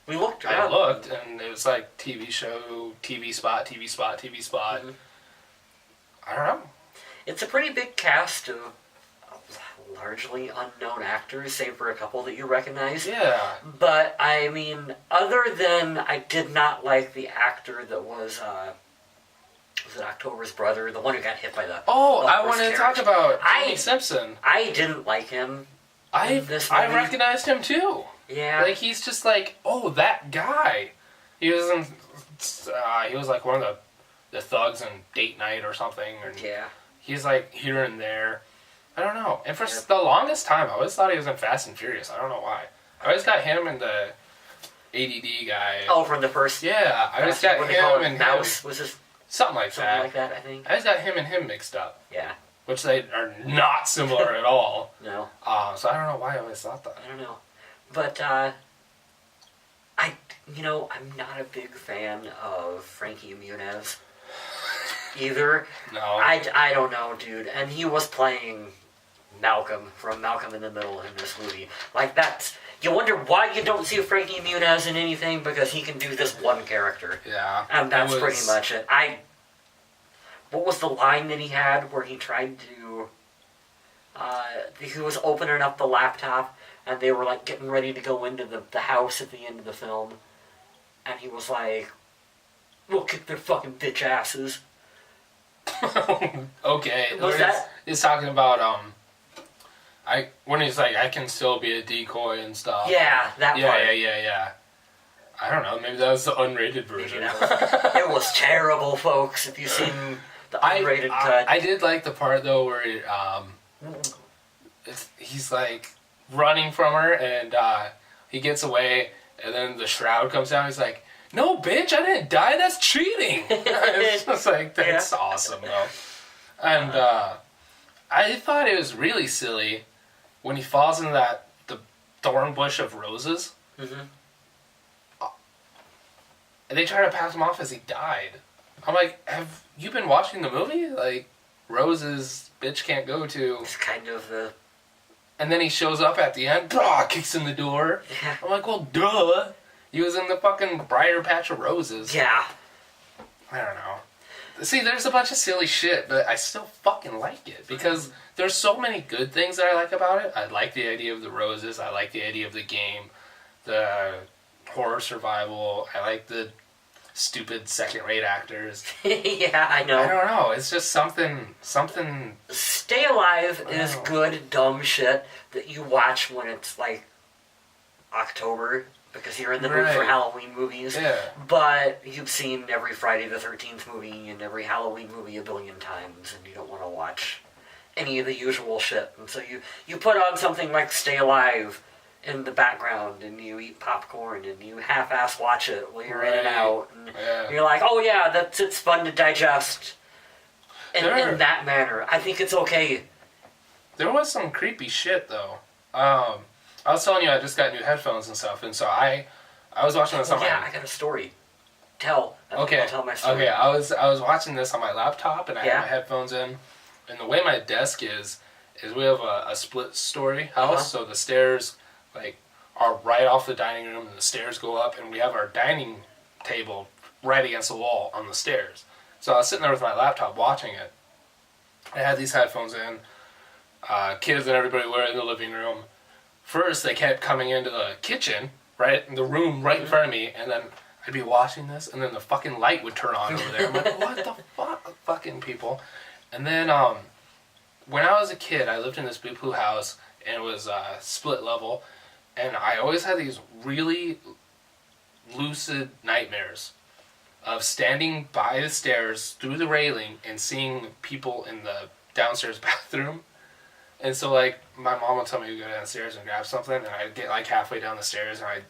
Speaker 2: we looked.
Speaker 1: I looked, and it was like TV show, TV spot. Mm-hmm. I don't know.
Speaker 2: It's a pretty big cast of largely unknown actors, save for a couple that you recognize.
Speaker 1: Yeah.
Speaker 2: But, I mean, other than I did not like the actor that was it October's brother, the one who got hit by the...
Speaker 1: Oh,
Speaker 2: the
Speaker 1: I
Speaker 2: horse
Speaker 1: wanted to
Speaker 2: carriage.
Speaker 1: talk about Jimmy Simpson.
Speaker 2: I didn't like him in this
Speaker 1: I
Speaker 2: movie.
Speaker 1: recognized him too.
Speaker 2: Yeah.
Speaker 1: Like, he's just like, oh, that guy. He was in, he was like one of the thugs in Date Night or something. And
Speaker 2: Yeah.
Speaker 1: he's like here and there. I don't know. And for the longest time, I always thought he was in Fast and Furious. I don't know why. I always got him and the ADD guy.
Speaker 2: Oh, from the first...
Speaker 1: Yeah, I always got
Speaker 2: what they call
Speaker 1: him
Speaker 2: it,
Speaker 1: and
Speaker 2: Mouse?
Speaker 1: him.
Speaker 2: Was this
Speaker 1: Something like
Speaker 2: something like that, I think?
Speaker 1: I always got him and him mixed up.
Speaker 2: Yeah.
Speaker 1: Which they are not similar at all.
Speaker 2: No.
Speaker 1: So I don't know why I always thought that.
Speaker 2: I don't know. But, I'm not a big fan of Frankie Muniz either.
Speaker 1: No.
Speaker 2: I don't know, dude. And he was playing Malcolm from Malcolm in the Middle in this movie. Like, that's... You wonder why you don't see Frankie Muniz in anything, because he can do this one character.
Speaker 1: Yeah.
Speaker 2: And that's pretty much it. What was the line that he had where he tried to... he was opening up the laptop, and they were, like, getting ready to go into the house at the end of the film. And he was like, we'll kick their fucking bitch asses.
Speaker 1: Okay.
Speaker 2: Was that...
Speaker 1: He's talking about, when he's like, I can still be a decoy and stuff.
Speaker 2: Yeah, that part.
Speaker 1: Yeah. I don't know, maybe that was the unrated version.
Speaker 2: It was terrible, folks, if you've seen the unrated cut.
Speaker 1: I did like the part, though, where he's, like, running from her, and he gets away, and then the shroud comes down, he's like, no, bitch, I didn't die, that's cheating! It's just like, that's awesome, though. And I thought it was really silly when he falls into the thorn bush of roses.
Speaker 2: Mm-hmm.
Speaker 1: And they try to pass him off as he died. I'm like, have you been watching the movie? Like, roses, bitch can't go to.
Speaker 2: It's kind of the...
Speaker 1: And then he shows up at the end, kicks in the door.
Speaker 2: Yeah.
Speaker 1: I'm like, well, duh. He was in the fucking briar patch of roses.
Speaker 2: Yeah.
Speaker 1: I don't know. See, there's a bunch of silly shit, but I still fucking like it. Because there's so many good things that I like about it. I like the idea of the roses. I like the idea of the game. The horror survival. I like the stupid second-rate actors.
Speaker 2: Yeah, I know.
Speaker 1: I don't know. It's just something...
Speaker 2: Stay Alive is good, dumb shit that you watch when it's, like, October, because you're in the mood for Halloween movies.
Speaker 1: Yeah.
Speaker 2: But you've seen every Friday the 13th movie and every Halloween movie a billion times, and you don't want to watch any of the usual shit. And so you put on something like Stay Alive in the background, and you eat popcorn, and you half-ass watch it while you're in and out, and you're like, oh yeah, it's fun to digest in that manner. I think it's okay.
Speaker 1: There was some creepy shit, though. I was telling you I just got new headphones and stuff, and so I was watching this on my...
Speaker 2: I got a story. I'll tell my story.
Speaker 1: Okay, I was watching this on my laptop, and I had my headphones in, and the way my desk is we have a split-story house, so the stairs... like, are right off the dining room, and the stairs go up, and we have our dining table right against the wall on the stairs. So I was sitting there with my laptop watching it. I had these headphones in. Kids and everybody were in the living room. First, they kept coming into the kitchen, right, in the room right in front of me, and then I'd be watching this, and then the fucking light would turn on over there. I'm like, what the fuck, fucking people? And then, when I was a kid, I lived in this boo-poo house, and it was split level, and I always had these really lucid nightmares of standing by the stairs through the railing and seeing people in the downstairs bathroom. And so, like, my mom would tell me to go downstairs and grab something, and I'd get, like, halfway down the stairs, and I'd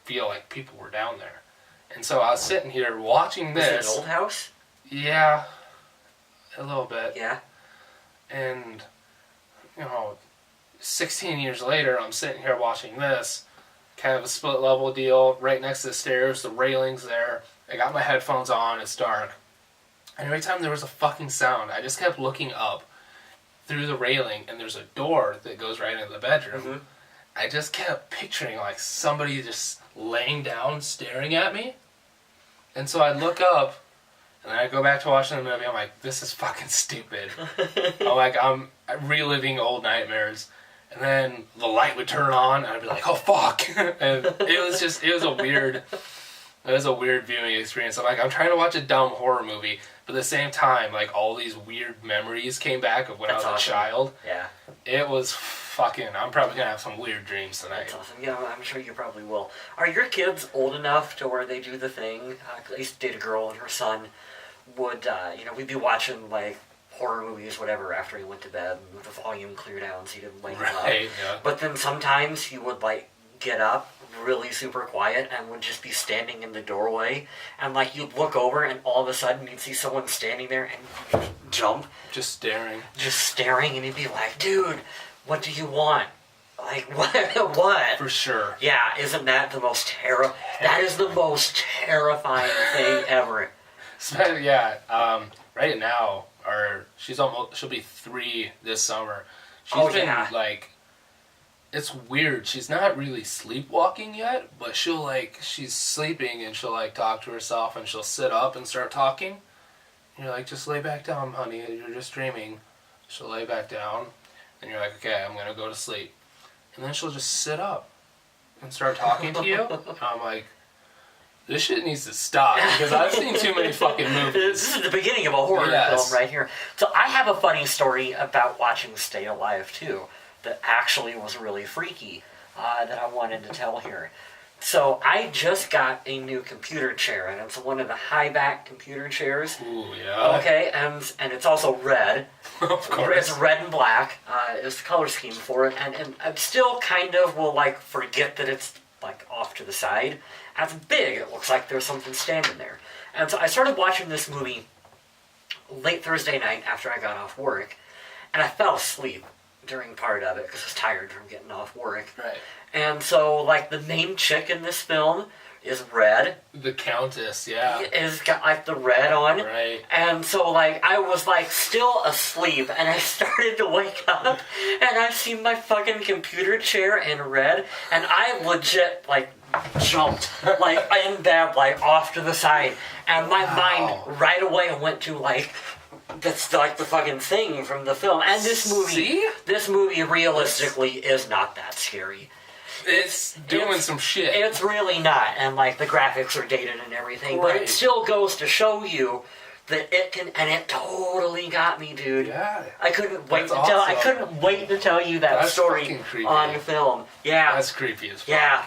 Speaker 1: feel like people were down there. And so I was sitting here watching this.
Speaker 2: Was it an old house?
Speaker 1: Yeah, a little bit.
Speaker 2: Yeah.
Speaker 1: And, 16 years later, I'm sitting here watching this, kind of a split level deal, right next to the stairs, the railing's there, I got my headphones on, it's dark, and every time there was a fucking sound, I just kept looking up through the railing, and there's a door that goes right into the bedroom. Mm-hmm. I just kept picturing, like, somebody just laying down, staring at me, and so I'd look up, and then I'd go back to watching the movie, I'm like, this is fucking stupid. reliving old nightmares. And then the light would turn on, and I'd be like, "Oh fuck!" And it was a weird viewing experience. I'm trying to watch a dumb horror movie, but at the same time, like all these weird memories came back of when I was a child.
Speaker 2: Yeah.
Speaker 1: It was fucking. I'm probably gonna have some weird dreams tonight.
Speaker 2: That's awesome. Yeah, I'm sure you probably will. Are your kids old enough to where they do the thing? I used to date a girl, and her son would, we'd be watching like horror movies, whatever, after he went to bed, and with the volume clear down so he didn't wake him up.
Speaker 1: Yeah.
Speaker 2: But then sometimes he would like get up really super quiet and would just be standing in the doorway, and like you'd look over and all of a sudden you'd see someone standing there and you'd jump.
Speaker 1: Just staring,
Speaker 2: and he'd be like, "Dude, what do you want?" Like, what?
Speaker 1: For sure.
Speaker 2: Yeah, isn't that the most that is the most terrifying thing ever.
Speaker 1: Yeah, right now, she'll be 3 this summer. She's been like, it's weird. She's not really sleepwalking yet, but she's sleeping and she'll like talk to herself and she'll sit up and start talking. And you're like, just lay back down, honey. You're just dreaming. She'll lay back down, and you're like, okay, I'm gonna go to sleep. And then she'll just sit up and start talking to you. And I'm like, this shit needs to stop, because I've seen too many fucking movies.
Speaker 2: This is the beginning of a horror film right here. So I have a funny story about watching Stay Alive, too, that actually was really freaky, that I wanted to tell here. So I just got a new computer chair, and it's one of the high-back computer chairs.
Speaker 1: Ooh, yeah.
Speaker 2: Okay, and it's also red.
Speaker 1: Of course.
Speaker 2: It's red and black, is the color scheme for it, and I still kind of will, like, forget that it's, like, off to the side. And it's big, it looks like there's something standing there. And so I started watching this movie late Thursday night after I got off work, and I fell asleep during part of it because I was tired from getting off work.
Speaker 1: Right.
Speaker 2: And so, like, the main chick in this film is red.
Speaker 1: The Countess, yeah.
Speaker 2: Is got, like, the red on.
Speaker 1: Right.
Speaker 2: And so, like, I was, like, still asleep, and I started to wake up, and I see my fucking computer chair in red, and I legit, like, jumped, like, in bed, like, off to the side, and my mind right away went to, like, that's like the fucking thing from the film. And this movie realistically is not that scary.
Speaker 1: It's doing some shit.
Speaker 2: It's really not, and like the graphics are dated and everything, but it still goes to show you that it can, and it totally got me, dude.
Speaker 1: Yeah.
Speaker 2: I couldn't wait to tell you that story on film. Yeah.
Speaker 1: That's creepy as fuck.
Speaker 2: Yeah.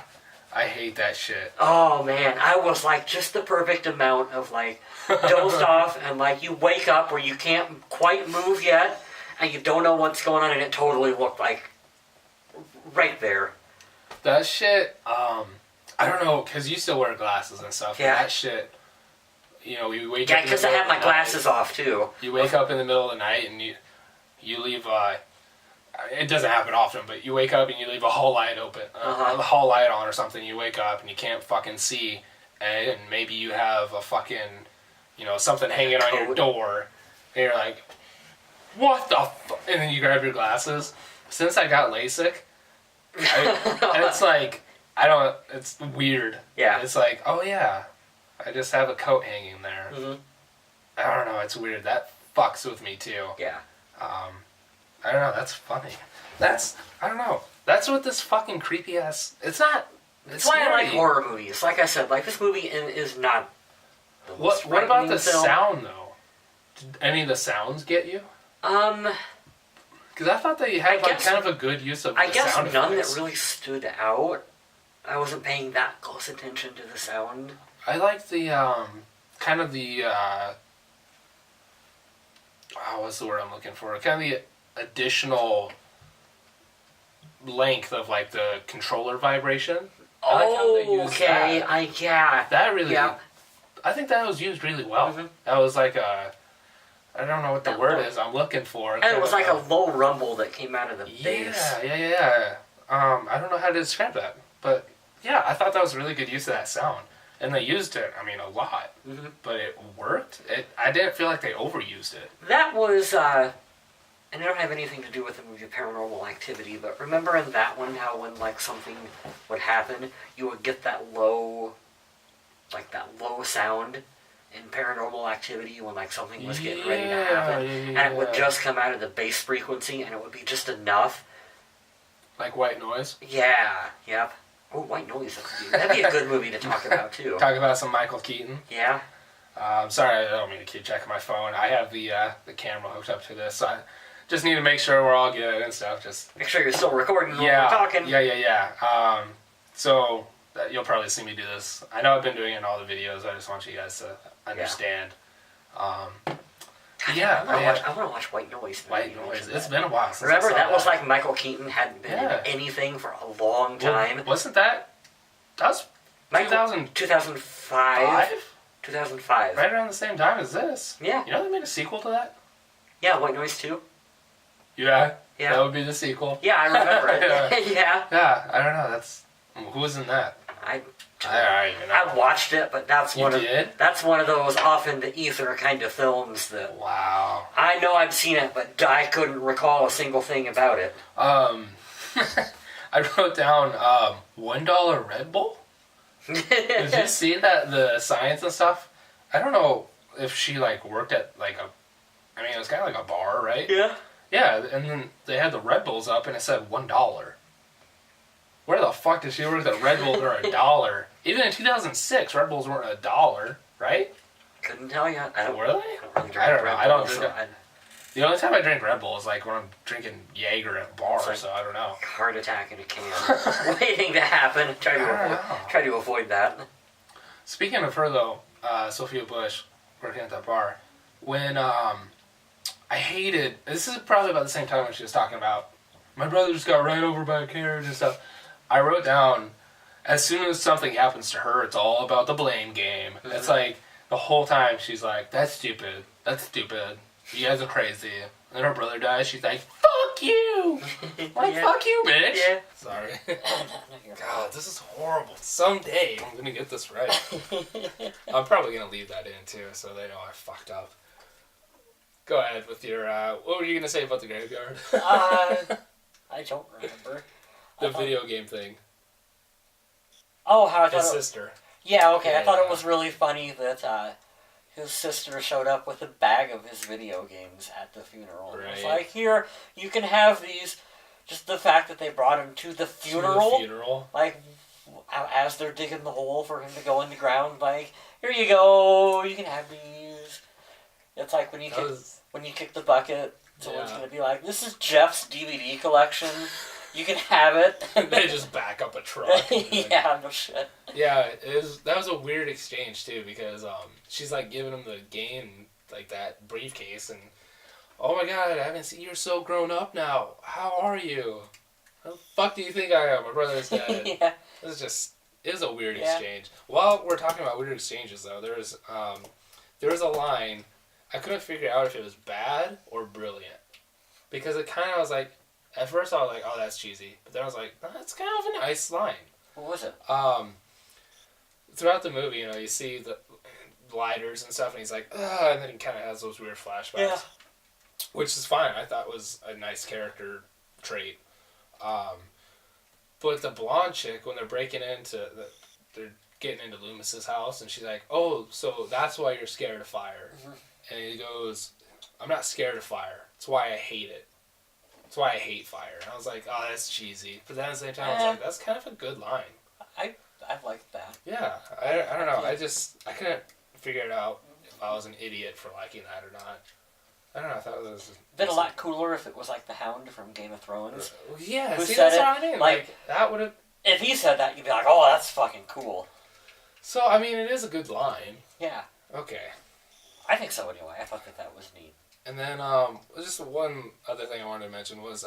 Speaker 1: I hate that shit.
Speaker 2: Oh man, I was like just the perfect amount of like dozed off, and like you wake up where you can't quite move yet, and you don't know what's going on, and it totally looked like right there.
Speaker 1: That shit, I don't know, because you still wear glasses and stuff.
Speaker 2: Yeah.
Speaker 1: That shit, you wake up.
Speaker 2: Yeah, because I have my glasses off too.
Speaker 1: You wake up in the middle of the night and you leave. It doesn't happen often, but you wake up and you leave a hall light open, the hall light on or something. You wake up and you can't fucking see, and maybe you have a fucking, something hanging on your door, and you're like, what the fuck? And then you grab your glasses. Since I got LASIK, and it's like, it's weird.
Speaker 2: Yeah.
Speaker 1: It's like, oh yeah, I just have a coat hanging there. Mm-hmm. I don't know, it's weird. That fucks with me too.
Speaker 2: Yeah.
Speaker 1: I don't know, that's funny. I don't know. That's what this fucking creepy ass, it's
Speaker 2: why I like horror movies. Like I said, like this movie is not the most
Speaker 1: What about the
Speaker 2: film.
Speaker 1: sound though? Did any of the sounds get you? Because I thought that you had kind of a good use of the sound effects.
Speaker 2: I guess none that really stood out. I wasn't paying that close attention to the sound.
Speaker 1: I like the, kind of the, what's the word I'm looking for? Kind of the additional length of, like, the controller vibration.
Speaker 2: Okay,
Speaker 1: That really, I think that was used really well. Mm-hmm. That was like I don't know what the word is I'm looking for.
Speaker 2: And it was like a low rumble that came out of the bass.
Speaker 1: Yeah. I don't know how to describe that. But, yeah, I thought that was a really good use of that sound. And they used it, a lot. Mm-hmm. But it worked. I didn't feel like they overused it.
Speaker 2: That was, and it don't have anything to do with the movie Paranormal Activity, but remember in that one how when, like, something would happen, you would get that low sound? in Paranormal Activity when like something was getting ready to happen, and it would just come out of the bass frequency, and it would be just enough.
Speaker 1: Like white noise?
Speaker 2: Yeah, yep. Oh, White Noise. That'd be a good movie to talk about, too.
Speaker 1: Talk about some Michael Keaton.
Speaker 2: Yeah.
Speaker 1: Sorry, I don't mean to keep checking my phone. I have the camera hooked up to this, so I just need to make sure we're all good and stuff. Just
Speaker 2: make sure you're still recording while we're talking.
Speaker 1: Yeah. So you'll probably see me do this. I know I've been doing it in all the videos. I just want you guys to understand.
Speaker 2: Yeah. I want to watch White Noise.
Speaker 1: White Noise. It's been a while since
Speaker 2: Remember,
Speaker 1: I saw
Speaker 2: that was like Michael Keaton hadn't been in anything for a long time.
Speaker 1: Well, wasn't that? That was 2005?
Speaker 2: 2005.
Speaker 1: Right around the same time as this.
Speaker 2: Yeah.
Speaker 1: You know they made a sequel to that?
Speaker 2: Yeah, White Noise 2.
Speaker 1: Yeah.
Speaker 2: Yeah.
Speaker 1: That would be the sequel.
Speaker 2: Yeah, I remember it. Yeah.
Speaker 1: Yeah, I don't know. Who was in that?
Speaker 2: I
Speaker 1: don't know.
Speaker 2: I watched it, but that's one of those off in the ether kind of films that.
Speaker 1: Wow.
Speaker 2: I know I've seen it, but I couldn't recall a single thing about it.
Speaker 1: I wrote down $1 Red Bull. Did you see that the science and stuff? I don't know if she like worked at like it was kind of like a bar, right?
Speaker 2: Yeah.
Speaker 1: Yeah, and then they had the Red Bulls up, and it said $1. Where the fuck did she work that Red Bulls are $1? Even in 2006, Red Bulls weren't $1, right?
Speaker 2: Couldn't tell you.
Speaker 1: Were they?
Speaker 2: I don't really drink
Speaker 1: I don't know.
Speaker 2: Red
Speaker 1: I don't
Speaker 2: Bull,
Speaker 1: drink it. The only time I drink Red Bull is like when I'm drinking Jaeger at a bar,
Speaker 2: like
Speaker 1: so I don't know.
Speaker 2: Heart attack in a can, waiting to happen. Try to avoid that.
Speaker 1: Speaking of her though, Sophia Bush working at that bar, when I hated. This is probably about the same time when she was talking about my brother just got ran over by a carriage and stuff. I wrote down, as soon as something happens to her, it's all about the blame game. Mm-hmm. It's like, the whole time she's like, that's stupid, you guys are crazy. And then her brother dies, she's like, fuck you! Like, fuck you, bitch! Yeah. Sorry. God, this is horrible. Someday I'm gonna get this right. I'm probably gonna leave that in too, so they know I fucked up. Go ahead with your, what were you gonna say about the graveyard?
Speaker 2: I don't remember.
Speaker 1: The video game thing.
Speaker 2: Oh, how I thought
Speaker 1: his sister.
Speaker 2: Yeah, okay. Yeah, I thought it was really funny that his sister showed up with a bag of his video games at the funeral. Right. It was like, here, you can have these. Just the fact that they brought him to the funeral. Like, as they're digging the hole for him to go in the ground, like, here you go, you can have these. It's like when you kick the bucket, someone's going to be like, this is Jeff's DVD collection. You can have it.
Speaker 1: They just back up a truck.
Speaker 2: Yeah, no shit.
Speaker 1: Yeah, that was a weird exchange too, because she's like giving him the game, like that briefcase, and oh my god, I haven't seen, you're so grown up now. How are you? How the fuck do you think I am? My brother's dead.
Speaker 2: Yeah.
Speaker 1: It was a weird exchange. While we're talking about weird exchanges though, there was a line, I couldn't figure out if it was bad or brilliant, because it kind of was like, at first I was like, oh, that's cheesy. But then I was like, oh, that's kind of a nice line.
Speaker 2: What was it?
Speaker 1: Throughout the movie, you see the gliders and stuff, and he's like, ugh, and then he kind of has those weird flashbacks. Yeah. Which is fine. I thought was a nice character trait. But the blonde chick, when they're they're getting into Loomis's house, and she's like, oh, so that's why you're scared of fire. Mm-hmm. And he goes, I'm not scared of fire. It's why I hate it. That's why I hate fire. And I was like, oh, that's cheesy. But then at the same time, I was like, that's kind of a good line.
Speaker 2: I liked that.
Speaker 1: Yeah. I don't know. I couldn't figure it out if I was an idiot for liking that or not. I don't know. I thought it was...
Speaker 2: Been a lot cooler if it was like the Hound from Game of Thrones.
Speaker 1: Yeah.
Speaker 2: Who
Speaker 1: see,
Speaker 2: said
Speaker 1: that's
Speaker 2: it.
Speaker 1: what I mean. Like, that would have...
Speaker 2: If he said that, you'd be like, oh, that's fucking cool.
Speaker 1: So, I mean, it is a good line.
Speaker 2: Yeah.
Speaker 1: Okay.
Speaker 2: I think so anyway. I thought that was neat.
Speaker 1: And then, just one other thing I wanted to mention was,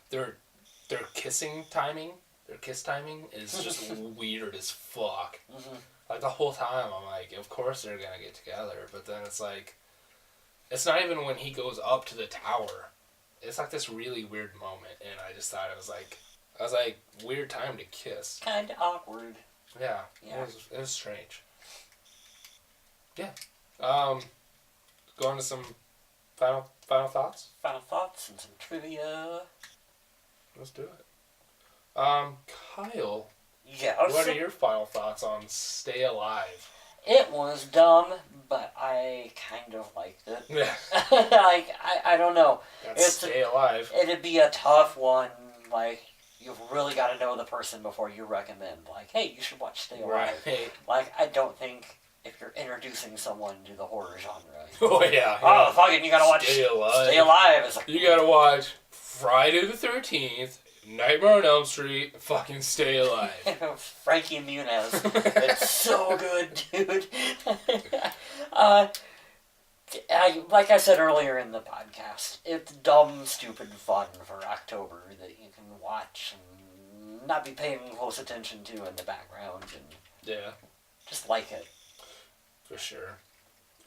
Speaker 1: their kissing timing, their kiss timing is just weird as fuck. Mm-hmm. Like, the whole time, I'm like, of course they're gonna get together, but then it's like, it's not even when he goes up to the tower. It's like this really weird moment, and I just thought it was like, weird time to kiss.
Speaker 2: Kinda awkward.
Speaker 1: Yeah. It was strange. Yeah. Go on to some Final thoughts?
Speaker 2: Final thoughts and some trivia.
Speaker 1: Let's do it. Kyle.
Speaker 2: Yeah.
Speaker 1: What are your final thoughts on Stay Alive?
Speaker 2: It was dumb, but I kind of liked it.
Speaker 1: Yeah.
Speaker 2: Like, I don't know.
Speaker 1: That's Stay Alive.
Speaker 2: It'd be a tough one. Like, you've really got to know the person before you recommend. Like, hey, you should watch Stay Alive.
Speaker 1: Right.
Speaker 2: Like, I don't think if you're introducing someone to the horror genre.
Speaker 1: Oh, yeah.
Speaker 2: Oh, fucking, you gotta watch
Speaker 1: Stay Alive.
Speaker 2: Stay Alive. It's like,
Speaker 1: You gotta watch Friday the 13th, Nightmare on Elm Street, fucking Stay Alive.
Speaker 2: Frankie Muniz. It's so good, dude. Like I said earlier in the podcast, it's dumb, stupid fun for October that you can watch and not be paying close attention to in the background and
Speaker 1: Yeah,
Speaker 2: just like it.
Speaker 1: for sure.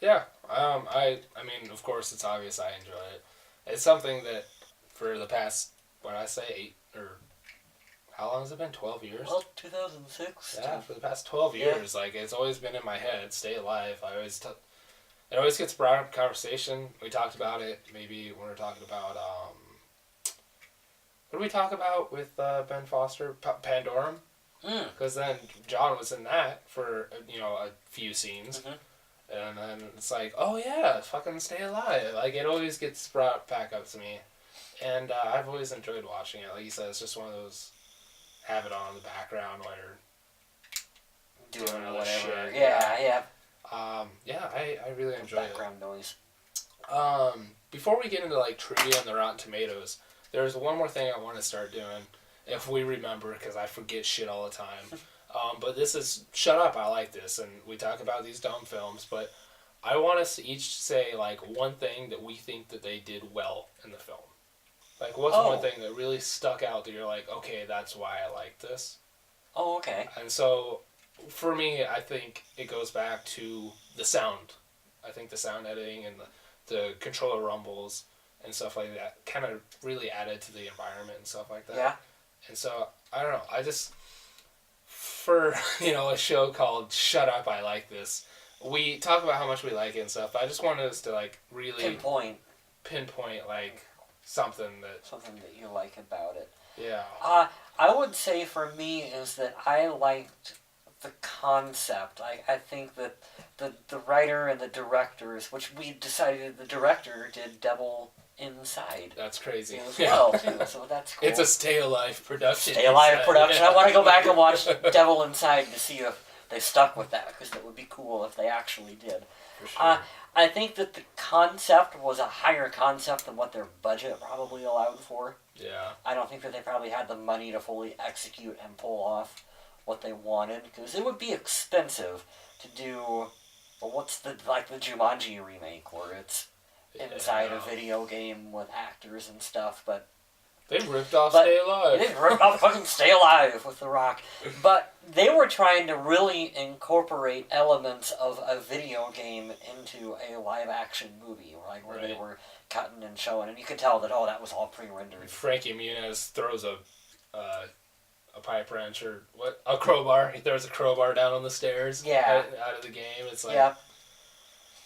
Speaker 1: Yeah, I mean, of course, it's obvious I enjoy it. It's something that for the past, what I say, 8 or how long has it been? 12 years?
Speaker 2: Well, 2006.
Speaker 1: Yeah, for the past 12 years, like, it's always been in my head. Stay Alive. It always gets brought up in conversation. We talked about it maybe when we were talking about, what did we talk about with Ben Foster? Pandorum? Because then John was in that for, a few scenes.
Speaker 2: Mm-hmm.
Speaker 1: And then it's like, oh yeah, fucking Stay Alive. Like, it always gets brought back up to me. And I've always enjoyed watching it. Like you said, it's just one of those, have it on in the background while you're
Speaker 2: Doing
Speaker 1: other
Speaker 2: whatever.
Speaker 1: shit.
Speaker 2: Yeah.
Speaker 1: Yeah, I really enjoy it.
Speaker 2: Background noise.
Speaker 1: Before we get into, like, trivia and the Rotten Tomatoes, there's one more thing I want to start doing, if we remember, because I forget shit all the time. But this is, shut up, I like this, and we talk about these dumb films, but I want us to each say, like, one thing that we think that they did well in the film. Like, what's one thing that really stuck out that you're like, okay, that's why I like this?
Speaker 2: Oh, okay.
Speaker 1: And so, for me, I think it goes back to the sound. I think the sound editing and the controller rumbles and stuff like that kind of really added to the environment and stuff like that.
Speaker 2: Yeah.
Speaker 1: And so, I don't know, I just, for, a show called Shut Up, I Like This, we talk about how much we like it and stuff, but I just wanted us to, like, really pinpoint like, something that
Speaker 2: you like about it.
Speaker 1: Yeah.
Speaker 2: I would say for me is that I liked the concept. I think that the writer and the directors, which we decided the director did Devil Inside.
Speaker 1: That's crazy.
Speaker 2: As well, too, so that's cool.
Speaker 1: It's a Stay Alive production.
Speaker 2: Stay Alive production. I want to go back and watch Devil Inside to see if they stuck with that, because that would be cool if they actually did.
Speaker 1: For sure.
Speaker 2: I think that the concept was a higher concept than what their budget probably allowed for.
Speaker 1: Yeah.
Speaker 2: I don't think that they probably had the money to fully execute and pull off what they wanted, because it would be expensive to do, well, what's the Jumanji remake, where it's inside a video game with actors and stuff, but
Speaker 1: they ripped off Stay Alive.
Speaker 2: They ripped off fucking Stay Alive with The Rock. But they were trying to really incorporate elements of a video game into a live-action movie, like where they were cutting and showing, and you could tell that, that was all pre-rendered.
Speaker 1: Frankie Muniz throws a pipe wrench or a crowbar. He throws a crowbar down on the stairs.
Speaker 2: Yeah.
Speaker 1: Out of the game. It's like,
Speaker 2: yeah.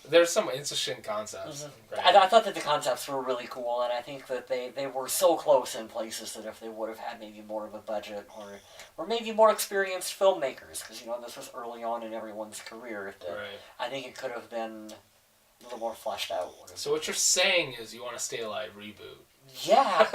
Speaker 1: There's some interesting concepts.
Speaker 2: Mm-hmm.
Speaker 1: Right?
Speaker 2: I thought that the concepts were really cool, and I think that they were so close in places that if they would have had maybe more of a budget or maybe more experienced filmmakers, because this was early on in everyone's career, I think it could have been a little more fleshed out.
Speaker 1: So what you're saying is you want a Stay Alive reboot?
Speaker 2: Yeah.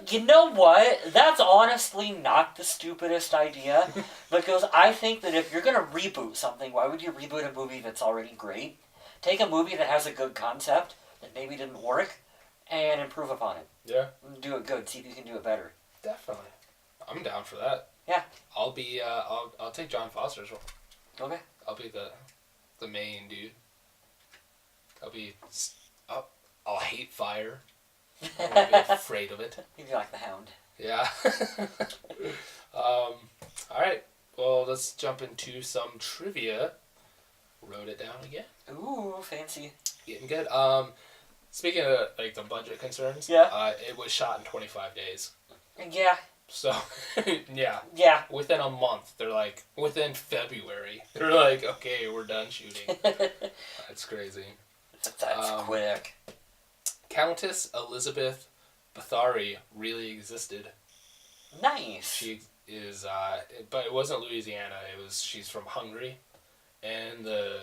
Speaker 2: You know what? That's honestly not the stupidest idea, because I think that if you're going to reboot something, why would you reboot a movie that's already great? Take a movie that has a good concept that maybe didn't work and improve upon it.
Speaker 1: Yeah.
Speaker 2: Do it good. See if you can do it better.
Speaker 1: Definitely. I'm down for that.
Speaker 2: Yeah.
Speaker 1: I'll be, I'll take John Foster's role.
Speaker 2: Okay.
Speaker 1: I'll be the main dude. I'll hate fire. I won't be afraid of it.
Speaker 2: You'd be like the Hound.
Speaker 1: Yeah. Alright. Well, let's jump into some trivia. Wrote it down again.
Speaker 2: Ooh, fancy.
Speaker 1: Getting good. Speaking of, like, the budget concerns, it was shot in 25 days.
Speaker 2: Yeah.
Speaker 1: So, yeah.
Speaker 2: Yeah.
Speaker 1: Within a month, they're like, within February, they're like, okay, we're done shooting. That's crazy.
Speaker 2: That's quick.
Speaker 1: Countess Elizabeth Bathory really existed.
Speaker 2: Nice.
Speaker 1: She is, but it wasn't Louisiana. She's from Hungary, and the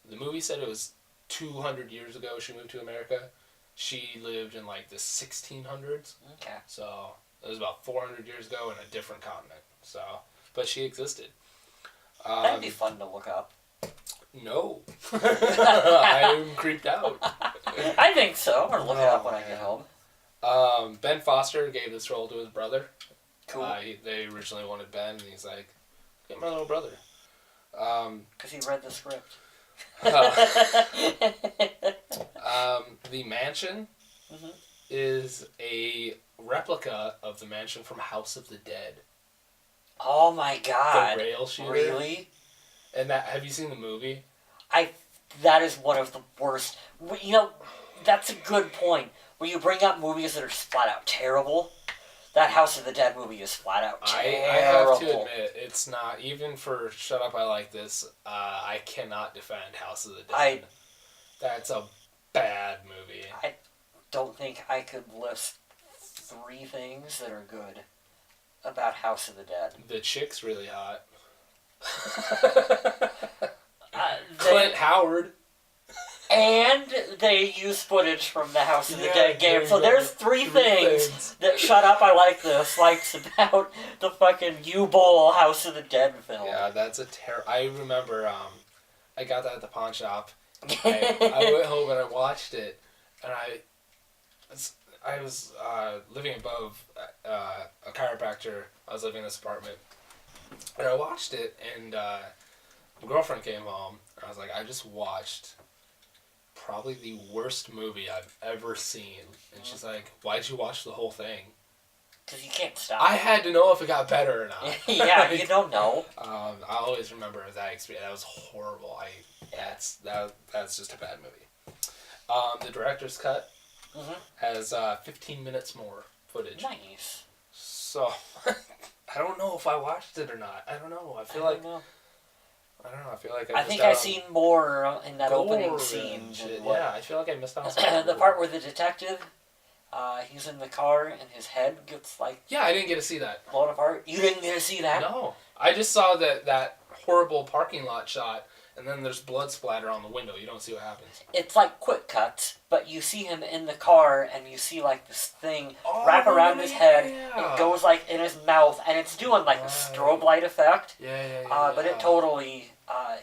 Speaker 1: the movie said it was 200 years ago she moved to America. She lived in like the 1600s.
Speaker 2: Okay.
Speaker 1: So it was about 400 years ago in a different continent. So, but she existed.
Speaker 2: That'd be fun to look up.
Speaker 1: No. I'm creeped out.
Speaker 2: I think so. I'm going to look it up when I get home.
Speaker 1: Ben Foster gave this role to his brother.
Speaker 2: Cool.
Speaker 1: They originally wanted Ben, and he's like, get my little brother.
Speaker 2: Because he read the script.
Speaker 1: The mansion is a replica of the mansion from House of the Dead.
Speaker 2: Oh my god.
Speaker 1: The rail shooter.
Speaker 2: Really?
Speaker 1: And have you seen the movie?
Speaker 2: That is one of the worst. You know, that's a good point. When you bring up movies that are flat out terrible, that House of the Dead movie is flat out terrible.
Speaker 1: I have to admit, it's not, even for Shut Up, I Like This, I cannot defend House of the Dead. That's a bad movie.
Speaker 2: I don't think I could list 3 things that are good about House of the Dead.
Speaker 1: The chick's really hot. Clint Howard.
Speaker 2: And they use footage from the House of the Dead game. So there's three things that Shut Up, I Like This likes about the fucking U-Bowl House of the Dead film.
Speaker 1: Yeah, that's a I remember, I got that at the pawn shop. I went home and I watched it, and I was living above a chiropractor. I was living in this apartment, and I watched it, and my girlfriend came home, and I was like, I just watched probably the worst movie I've ever seen. And she's like, why'd you watch the whole thing?
Speaker 2: Because you can't stop.
Speaker 1: I had to know if it got better or not.
Speaker 2: Yeah, you don't know.
Speaker 1: I always remember that experience. That was horrible. That's just a bad movie. The director's cut has 15 minutes more footage.
Speaker 2: Nice.
Speaker 1: So, I don't know if I watched it or not. I don't know. I feel like
Speaker 2: I think I've seen more in that opening scene.
Speaker 1: Yeah, I feel like I missed out on something.
Speaker 2: The part where the detective, he's in the car and his head gets like...
Speaker 1: Yeah, I didn't get to see that.
Speaker 2: Blown apart? You didn't get to see that?
Speaker 1: No. I just saw that horrible parking lot shot, and then there's blood splatter on the window. You don't see what happens.
Speaker 2: It's like quick cuts, but you see him in the car, and you see like this thing wrap around his head. It goes like in his mouth, and it's doing like a strobe light effect.
Speaker 1: Yeah.
Speaker 2: But it totally...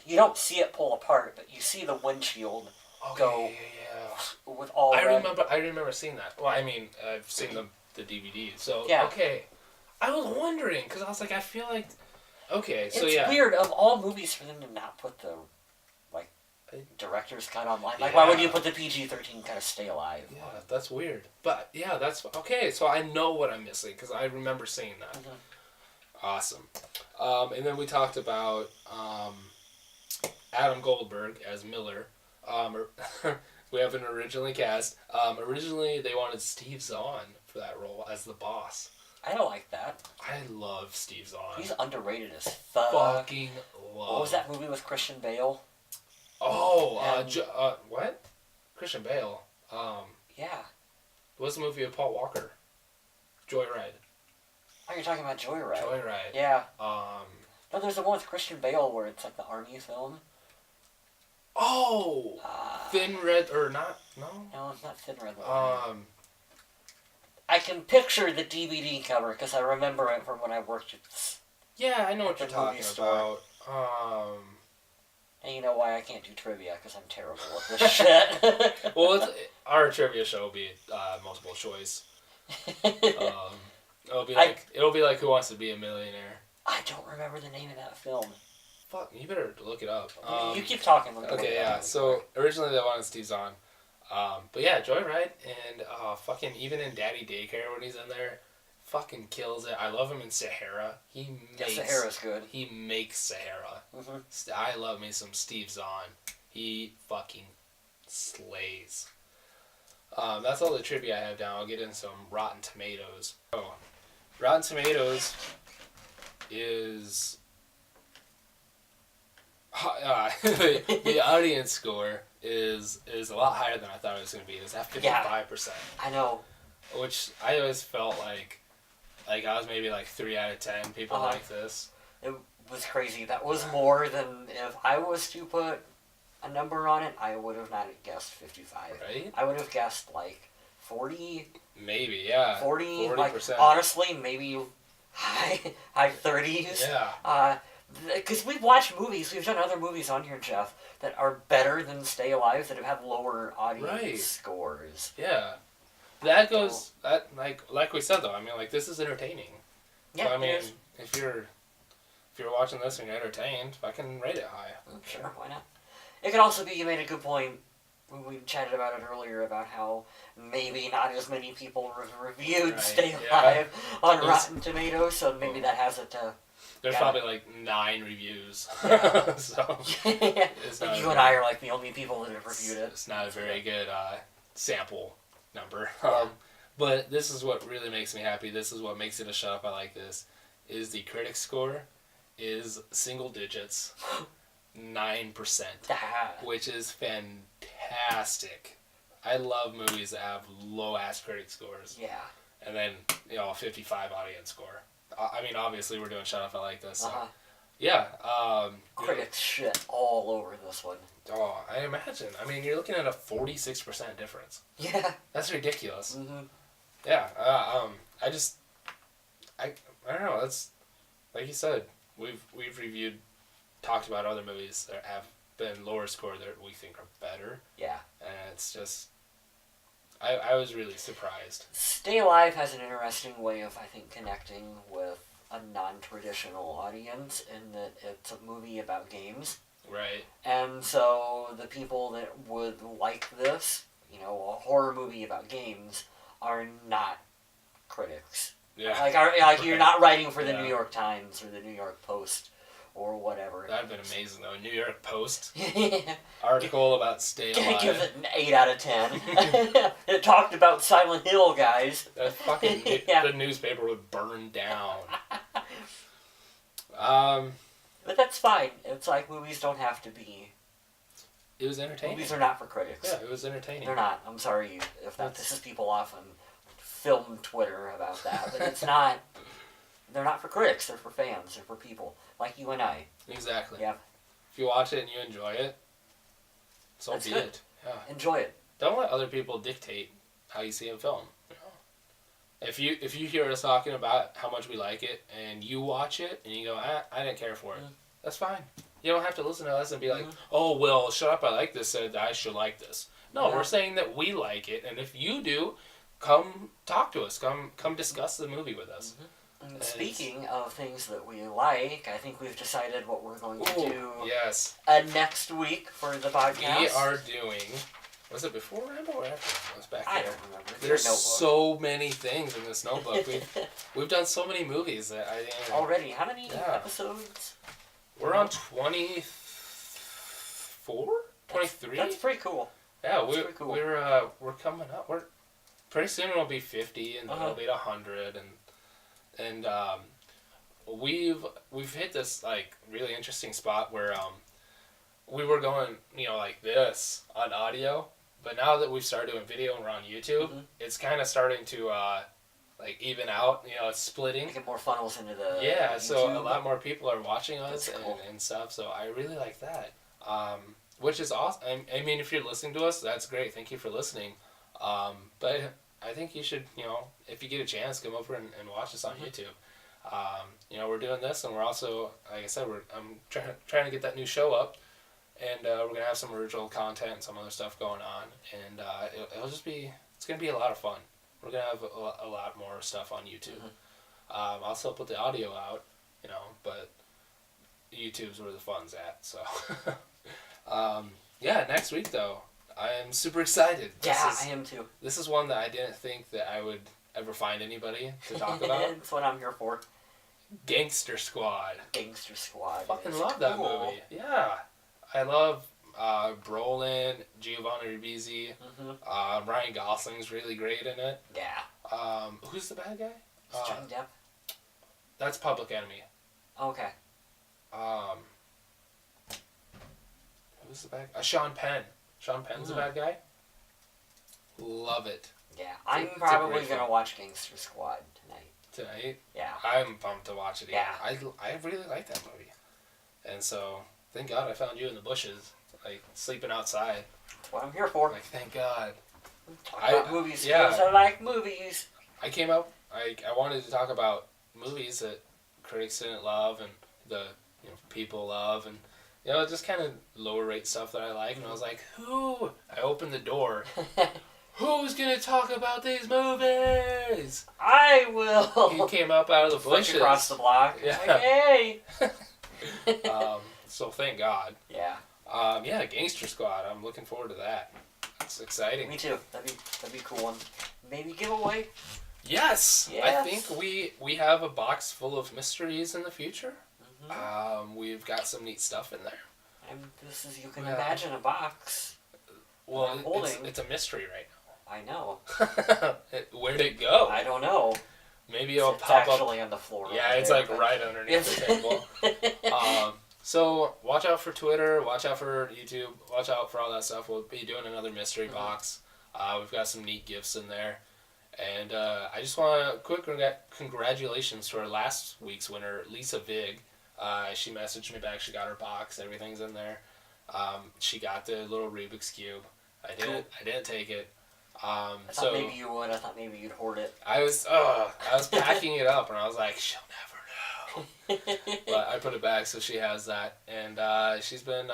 Speaker 2: you don't see it pull apart, but you see the windshield go with all
Speaker 1: I remember seeing that. Well, I mean, I've seen the DVD, so okay. I was wondering, because I was like, I feel like... Okay, so
Speaker 2: it's weird, of all movies, for them to not put the, like, director's cut online. Like, why would you put the PG-13 kind of stay alive?
Speaker 1: Yeah, that's weird. But, yeah, that's... Okay, so I know what I'm missing, because I remember seeing that. Awesome. And then we talked about Adam Goldberg as Miller. We haven't originally cast. Originally, they wanted Steve Zahn for that role as the boss.
Speaker 2: I don't like that.
Speaker 1: I love Steve Zahn.
Speaker 2: He's underrated as fuck.
Speaker 1: Fucking love.
Speaker 2: What was that movie with Christian Bale?
Speaker 1: Oh, what? Christian Bale.
Speaker 2: Yeah.
Speaker 1: What's the movie with Paul Walker? Joyride.
Speaker 2: Oh, you're talking about Joyride.
Speaker 1: Joyride.
Speaker 2: Yeah. No, there's the one with Christian Bale where it's like the army film.
Speaker 1: Oh! Thin Red, or not, no?
Speaker 2: No, it's not Thin Red Line. I can picture the DVD cover because I remember it from when I worked at this.
Speaker 1: Yeah, I know what you're talking about.
Speaker 2: And you know why I can't do trivia, because I'm terrible at this shit.
Speaker 1: Well, our trivia show will be multiple choice. It'll be like Who Wants to Be a Millionaire.
Speaker 2: I don't remember the name of that film.
Speaker 1: Fuck, you better look it up.
Speaker 2: You keep talking.
Speaker 1: Okay, yeah. So originally they wanted Steve Zahn. But yeah, Joyride, and fucking even in Daddy Daycare when he's in there, fucking kills it. I love him in Sahara.
Speaker 2: Sahara's good.
Speaker 1: He makes Sahara. I love me some Steve Zahn. He fucking slays. That's all the trivia I have down. I'll get in some Rotten Tomatoes. Oh, Rotten Tomatoes is the audience score is a lot higher than I thought it was going to be. It was at 55%.
Speaker 2: I know.
Speaker 1: Which I always felt like I was maybe like 3 out of 10 people like this.
Speaker 2: It was crazy. That was more than if I was to put a number on it, I would have not guessed 55.
Speaker 1: Right?
Speaker 2: I would have guessed like 40.
Speaker 1: Maybe, yeah.
Speaker 2: 40,
Speaker 1: 40%.
Speaker 2: like, honestly, maybe high 30s.
Speaker 1: Yeah.
Speaker 2: Because we've watched movies, we've done other movies on here, Jeff, that are better than Stay Alive, that have had lower audience scores.
Speaker 1: Yeah. That goes, that like we said though, I mean, like, this is entertaining.
Speaker 2: Yeah,
Speaker 1: so, I mean,
Speaker 2: it is.
Speaker 1: if you're watching this and you're entertained, I can rate it high.
Speaker 2: Sure, why not? It could also be, you made a good point, when we chatted about it earlier, about how maybe not as many people reviewed Stay Alive on Rotten Tomatoes, so maybe that has it to...
Speaker 1: There's probably like 9 reviews. So
Speaker 2: Like you and I are like the only people that have reviewed it.
Speaker 1: It's not a very good sample number. But this is what really makes me happy. This is what makes it a Shut Up, I Like This. Is the critic score is single digits, 9%, which is fantastic. I love movies that have low ass critic scores.
Speaker 2: Yeah.
Speaker 1: And then, a 55 audience score. I mean, obviously, we're doing Shut Up, I Like This. So. Yeah.
Speaker 2: Critics shit all over this one.
Speaker 1: Oh, I imagine. I mean, you're looking at a 46% difference.
Speaker 2: Yeah.
Speaker 1: That's ridiculous.
Speaker 2: Mm-hmm.
Speaker 1: Yeah. I don't know. That's, like you said, we've reviewed, talked about other movies that have been lower score that we think are better.
Speaker 2: Yeah.
Speaker 1: And it's just, I was really surprised.
Speaker 2: Stay Alive has an interesting way of, I think, connecting with a non-traditional audience in that it's a movie about games.
Speaker 1: Right.
Speaker 2: And so the people that would like this, a horror movie about games, are not critics.
Speaker 1: Yeah.
Speaker 2: Like you're not writing for the New York Times or the New York Post or whatever.
Speaker 1: That'd have been amazing, though. New York Post article about Stay Alive.
Speaker 2: Give it an 8 out of 10. It talked about Silent Hill, guys.
Speaker 1: That fucking the newspaper would burn down.
Speaker 2: But that's fine. It's like movies don't have to be.
Speaker 1: It was entertaining.
Speaker 2: Movies are not for critics.
Speaker 1: Yeah, it was entertaining.
Speaker 2: They're not. I'm sorry if that pisses people off on film Twitter about that, but it's not. They're not for critics. They're for fans. They're for people like you and I.
Speaker 1: Exactly.
Speaker 2: Yeah.
Speaker 1: If you watch it and you enjoy it, so
Speaker 2: that's
Speaker 1: be
Speaker 2: good.
Speaker 1: it. Yeah.
Speaker 2: Enjoy it.
Speaker 1: Don't let other people dictate how you see a film. If you hear us talking about how much we like it and you watch it and you go, I didn't care for it, that's fine. You don't have to listen to us and be like, oh, well, Shut Up, I Like This said that I should like this. No, we're saying that we like it, and if you do, come talk to us. Come discuss the movie with us.
Speaker 2: And speaking of things that we like, I think we've decided what we're going to do next week for the podcast.
Speaker 1: We are doing... Was it before Rambo or after? It was back
Speaker 2: I
Speaker 1: there.
Speaker 2: don't remember.
Speaker 1: There's so many things in this notebook. We've done so many movies that I didn't...
Speaker 2: Already? How many episodes?
Speaker 1: We're on 24? 23?
Speaker 2: That's pretty cool.
Speaker 1: Yeah, we're coming up. We're pretty soon it'll be 50 and then it'll be 100 and we've hit this like really interesting spot where we were going, like this on audio, but now that we've started doing video and we're on YouTube, it's kind of starting to like even out. It's splitting.
Speaker 2: Get more funnels into the
Speaker 1: so
Speaker 2: YouTube.
Speaker 1: a lot more people are watching us
Speaker 2: cool.
Speaker 1: and stuff. So I really like that, which is awesome. I mean, if you're listening to us, that's great. Thank you for listening. But I think you should, if you get a chance, come over and watch us on YouTube. We're doing this, and we're also, like I said, I'm trying to get that new show up. And we're going to have some original content and some other stuff going on. And it'll just be... It's going to be a lot of fun. We're going to have a lot more stuff on YouTube. I'll still put the audio out, but YouTube's where the fun's at. So, next week, though, I am super excited.
Speaker 2: I am too.
Speaker 1: This is one that I didn't think that I would ever find anybody to talk about.
Speaker 2: That's what I'm here for.
Speaker 1: Gangster Squad.
Speaker 2: Gangster Squad.
Speaker 1: Fucking love that movie. Yeah. I love Brolin, Giovanni Ribisi. Ryan Gosling's really great in it.
Speaker 2: Yeah.
Speaker 1: Who's the bad guy?
Speaker 2: Johnny Depp?
Speaker 1: That's Public Enemy.
Speaker 2: Okay.
Speaker 1: Who's the bad guy? Sean Penn. Sean Penn's the bad guy. Love it.
Speaker 2: Yeah, I'm probably going to watch Gangster Squad
Speaker 1: tonight.
Speaker 2: Yeah.
Speaker 1: I'm pumped to watch it again.
Speaker 2: Yeah.
Speaker 1: I really like that movie. And so... Thank God I found you in the bushes. like sleeping outside.
Speaker 2: That's what I'm here for.
Speaker 1: Like, thank God.
Speaker 2: Talk about movies
Speaker 1: yeah.
Speaker 2: because I like movies.
Speaker 1: I came up. I wanted to talk about movies that critics didn't love and the people love, and just kind of lower rate stuff that I like. And I was like, who? I opened the door. Who's gonna talk about these movies?
Speaker 2: I will.
Speaker 1: He came up out of the
Speaker 2: Flick
Speaker 1: bushes.
Speaker 2: across the block.
Speaker 1: Yeah.
Speaker 2: Like, hey.
Speaker 1: So thank God.
Speaker 2: Yeah.
Speaker 1: Yeah, Gangster Squad. I'm looking forward to that. It's exciting.
Speaker 2: Me too. That'd be a cool one. Maybe giveaway.
Speaker 1: Yes.
Speaker 2: Yes.
Speaker 1: I think we have a box full of mysteries in the future.
Speaker 2: Mm-hmm.
Speaker 1: We've got some neat stuff in there.
Speaker 2: And you can imagine a box.
Speaker 1: Well, it's a mystery right
Speaker 2: I know.
Speaker 1: now. Where'd it go?
Speaker 2: I don't know.
Speaker 1: Maybe it'll
Speaker 2: It's
Speaker 1: pop
Speaker 2: actually
Speaker 1: up.
Speaker 2: on the floor.
Speaker 1: Yeah, it's
Speaker 2: there,
Speaker 1: like
Speaker 2: but...
Speaker 1: right underneath the table. So watch out for Twitter, watch out for YouTube, watch out for all that stuff. We'll be doing another mystery box. We've got some neat gifts in there. And I just want to quick congratulations to our last week's winner, Lisa Vig. She messaged me back. She got her box. Everything's in there. She got the little Rubik's Cube. I didn't take it.
Speaker 2: I thought maybe you would. I thought maybe you'd hoard it.
Speaker 1: I was packing it up, and I was like, she'll never know. But I put it back, so she has that. And she's been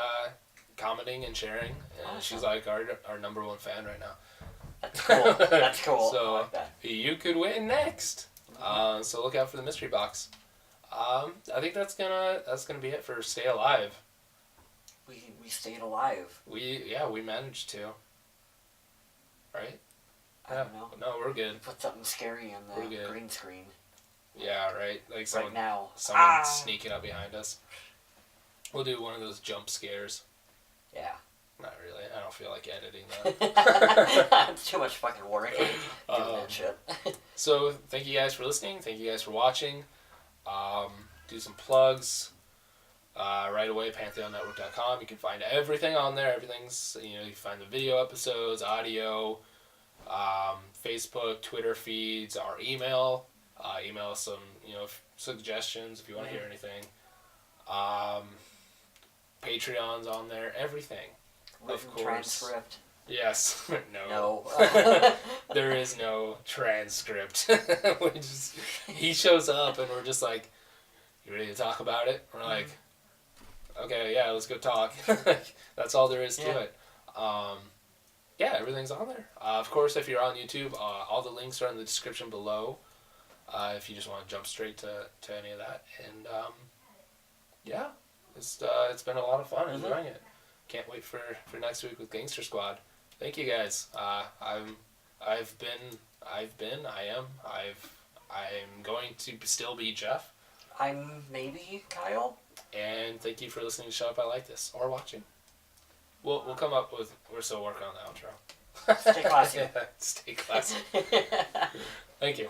Speaker 1: commenting and sharing. And
Speaker 2: awesome.
Speaker 1: She's like our number one fan right now.
Speaker 2: That's cool. That's cool.
Speaker 1: So
Speaker 2: I like that.
Speaker 1: you could win next. So look out for the mystery box. I think that's gonna be it for Stay Alive.
Speaker 2: We stayed alive.
Speaker 1: We managed to. Right?
Speaker 2: I don't know.
Speaker 1: No, we're good.
Speaker 2: Put something scary on the green screen.
Speaker 1: Yeah, right. Like someone sneaking up behind us. We'll do one of those jump scares.
Speaker 2: Yeah.
Speaker 1: Not really. I don't feel like editing that.
Speaker 2: It's too much fucking work doing that shit.
Speaker 1: So thank you guys for listening. Thank you guys for watching. Do some plugs. Right away, PantheonNetwork.com. You can find everything on there. Everything's, you can find the video episodes, audio, Facebook, Twitter feeds, our email. Email us some, suggestions if you want to hear anything. Patreon's on there. Everything.
Speaker 2: Written
Speaker 1: of course.
Speaker 2: Transcript.
Speaker 1: Yes. No.
Speaker 2: No.
Speaker 1: There is no transcript. He shows up and we're just like, you ready to talk about it? We're like, okay, yeah, let's go talk. That's all there is to it. Yeah, everything's on there. Of course, if you're on YouTube, all the links are in the description below. If you just want to jump straight to any of that. And yeah, it's been a lot of fun enjoying it. Can't wait for next week with Gangster Squad. Thank you guys. I'm going to still be Jeff.
Speaker 2: I'm maybe Kyle.
Speaker 1: And thank you for listening to Shut Up I Like This or watching. We'll come up with. We're still working on the outro.
Speaker 2: Stay classy.
Speaker 1: Stay classy. Thank you.